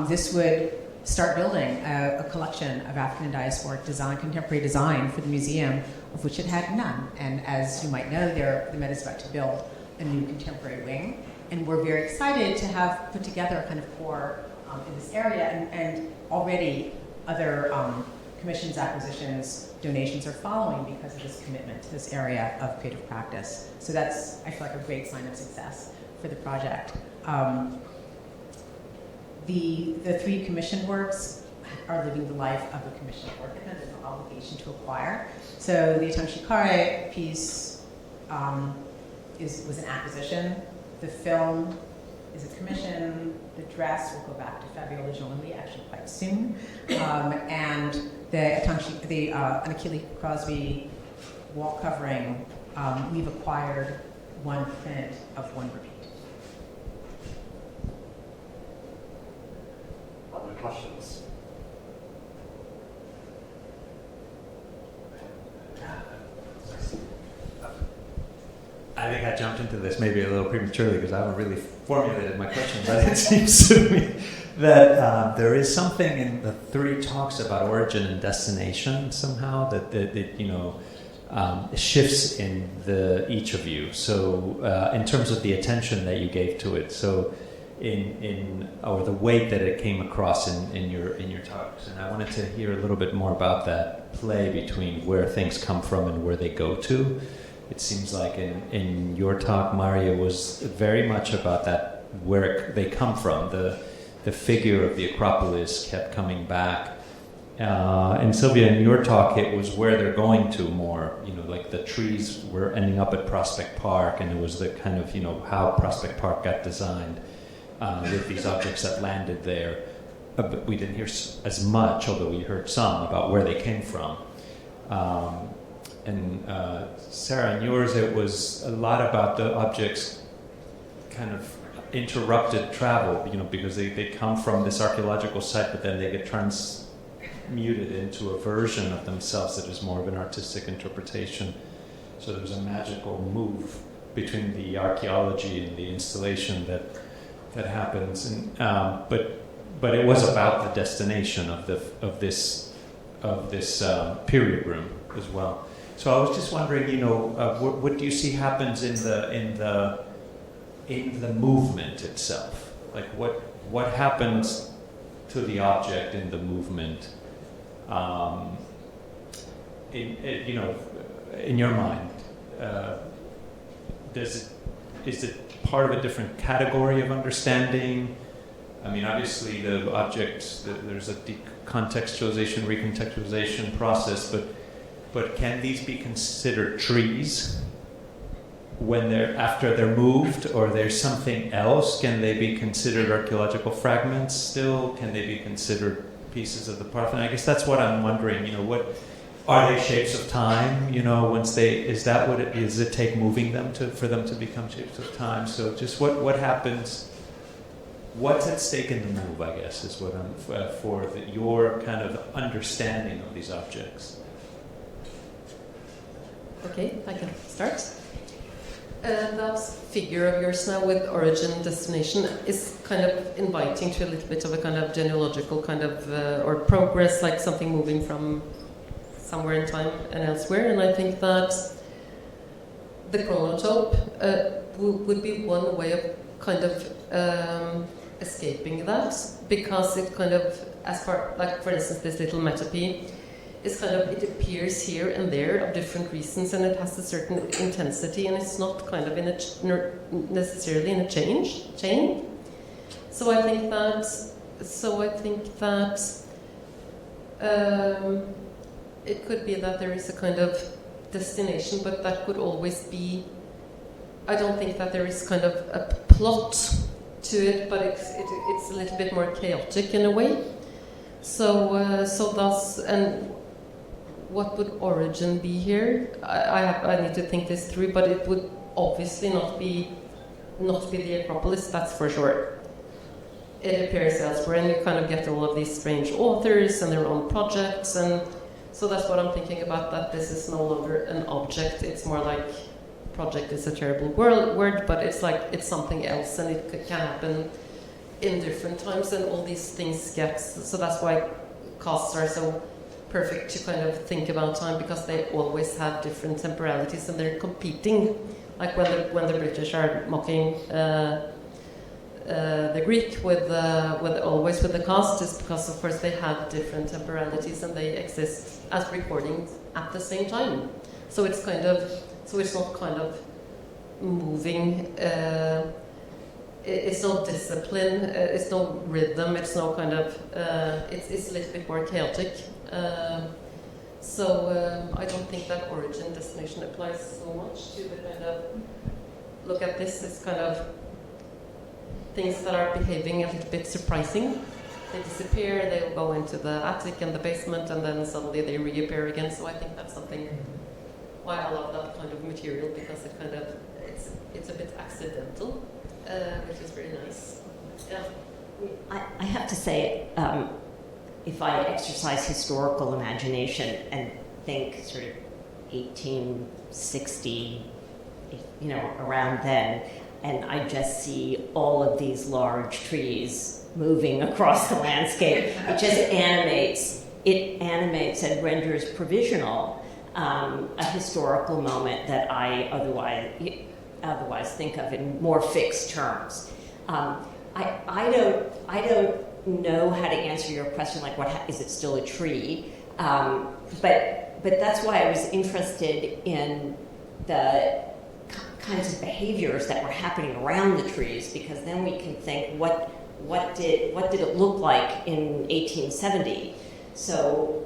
this would start building a collection of African and diasporic design, contemporary design for the museum, of which it had none. And as you might know, the Met is about to build a new contemporary wing. And we're very excited to have put together a kind of core in this area. And already other commissions, acquisitions, donations are following because of this commitment to this area of creative practice. So that's, I feel like, a great sign of success for the project. The 3 commissioned works are living the life of a commissioned work, and there's no obligation to acquire. So the Atanshikare piece was an acquisition. The film is a commission. The dress will go back to Fabiola Jolini actually quite soon. And the Anakili Crosby wall covering, we've acquired 1 print of 1 repeat. Other questions? I think I jumped into this maybe a little prematurely because I haven't really formulated my question, but it seems to me that there is something in the 3 talks about origin and destination somehow that shifts in each of you. So in terms of the attention that you gave to it, so or the weight that it came across in your talks, and I wanted to hear a little bit more about that play between where things come from and where they go to. It seems like in your talk, Maria, was very much about that, where they come from. The figure of the Acropolis kept coming back. And Sylvia, in your talk, it was where they're going to more, like the trees were ending up at Prospect Park, and it was the kind of, how Prospect Park got designed with these objects that landed there. But we didn't hear as much, although we heard some, about where they came from. And Sarah, in yours, it was a lot about the objects kind of interrupted travel, because they come from this archaeological site, but then they get transmuted into a version of themselves that is more of an artistic interpretation. So there's a magical move between the archaeology and the installation that happens. And but but it was about the destination of this period room as well. So I was just wondering, you know, what do you see happens in the movement itself? Like what happens to the object in the movement? You know, in your mind, is it part of a different category of understanding? I mean, obviously the object, there's a decontextualization, recontextualization process, but can these be considered trees when after they're moved, or there's something else? Can they be considered archaeological fragments still? Can they be considered pieces of the Parthenon? I guess that's what I'm wondering, you know, what are they shapes of time? You know, does it take moving them for them to become shapes of time? So just what happens? What's at stake in the move, I guess, is what I'm for your kind of understanding of these objects. Okay, I can start. That figure of yours now with origin and destination is kind of inviting to a little bit of a kind of genealogical kind of, or progress, like something moving from somewhere in time and elsewhere. And I think that the chronotope would be one way of kind of escaping that, because it kind of, as far, like for instance this little metope, is kind of, it appears here and there of different reasons, and it has a certain intensity, and it's not kind of in a necessarily in a chain. So I think that it could be that there is a kind of destination, but that could always be, I don't think that there is kind of a plot to it, but it's a little bit more chaotic in a way. So thus, and what would origin be here? I need to think this through, but it would obviously not be the Acropolis, that's for sure. It appears elsewhere, and you kind of get all of these strange authors and their own projects, and so that's what I'm thinking about, that this is no longer an object, it's more like, project is a terrible word, but it's like, it's something else, and it can happen in different times, and all these things get, so that's why casts are so perfect to kind of think about time, because they always have different temporalities, and they're competing, like when the British are mocking the Greek with the cast, is because of course they have different temporalities and they exist as recordings at the same time. So it's kind of, so it's not kind of moving. It's no discipline. It's no rhythm. It's no kind of. It's a little bit more chaotic. So I don't think that origin destination applies so much to the kind of look at this. It's kind of things that are behaving a little bit surprising. They disappear, they go into the attic and the basement, and then suddenly they reappear again. So I think that's something why I love that kind of material, because it kind of it's a bit accidental, which is very nice. Yeah. I have to say, if I exercise historical imagination and think sort of 1860, you know, around then, and I just see all of these large trees moving across the landscape, it just animates and renders provisional a historical moment that I otherwise think of in more fixed terms. I don't know how to answer your question, like is it still a tree? But that's why I was interested in the kinds of behaviors that were happening around the trees, because then we can think what did it look like in 1870? So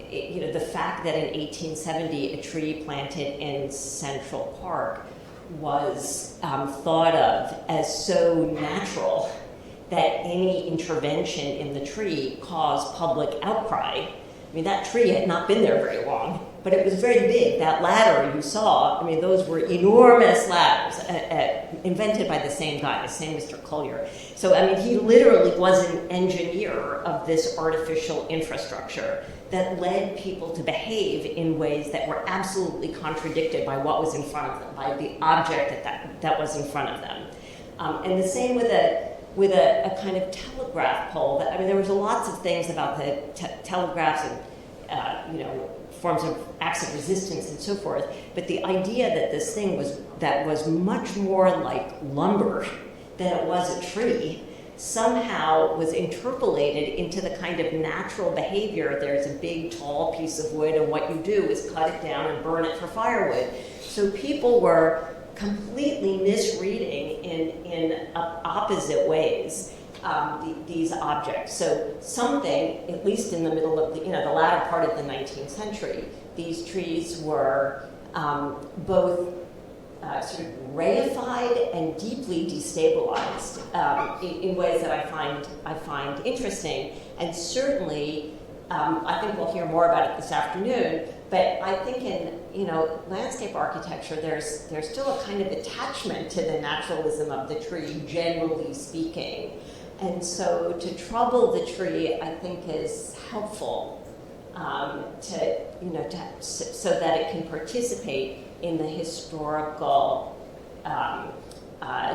you know, the fact that in 1870 a tree planted in Central Park was thought of as so natural that any intervention in the tree caused public outcry. I mean, that tree had not been there very long, but it was very big. That ladder you saw, I mean, those were enormous ladders invented by the same guy, the same Mr. Collier. So, I mean, he literally was an engineer of this artificial infrastructure that led people to behave in ways that were absolutely contradicted by what was in front of them, by the object that was in front of them. And the same with with a kind of telegraph pole. I mean, there was lots of things about the telegraphs and, forms of acts of resistance and so forth, but the idea that this thing was much more like lumber than it was a tree somehow was interpolated into the kind of natural behavior. There's a big, tall piece of wood, and what you do is cut it down and burn it for firewood. So people were completely misreading in opposite ways these objects. So something, at least in the middle of the latter part of the 19th century, these trees were both sort of reified and deeply destabilized in ways that I find interesting. And certainly, I think we'll hear more about it this afternoon. But I think in landscape architecture, there's still a kind of attachment to the naturalism of the tree, generally speaking. And so to trouble the tree, I think, is helpful so that it can participate in the historical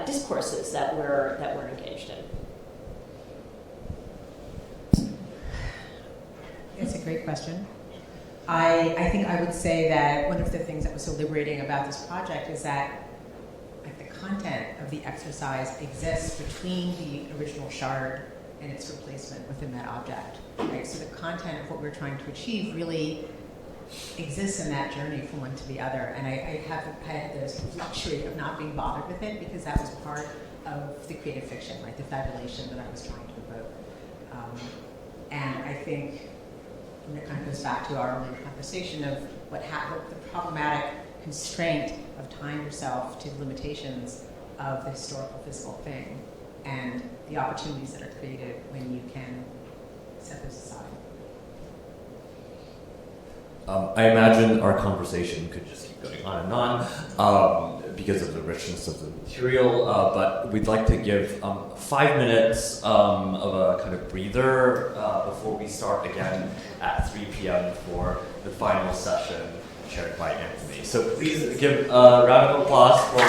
discourses that we're engaged in. It's a great question. I think I would say that one of the things that was so liberating about this project is that the content of the exercise exists between the original shard and its replacement within that object. Right? So the content of what we're trying to achieve really exists in that journey from one to the other. And I had this luxury of not being bothered with it because that was part of the creative fiction, right? The fabulation that I was trying to evoke. And I think it kind of goes back to our earlier conversation of what the problematic constraint of tying yourself to the limitations of the historical physical thing and the opportunities that are created when you can set those aside. I imagine our conversation could just keep going on and on because of the richness of the material, but we'd like to give 5 minutes of a kind of breather before we start again at 3 p.m. for the final session chaired by Anthony. So please give a round of applause for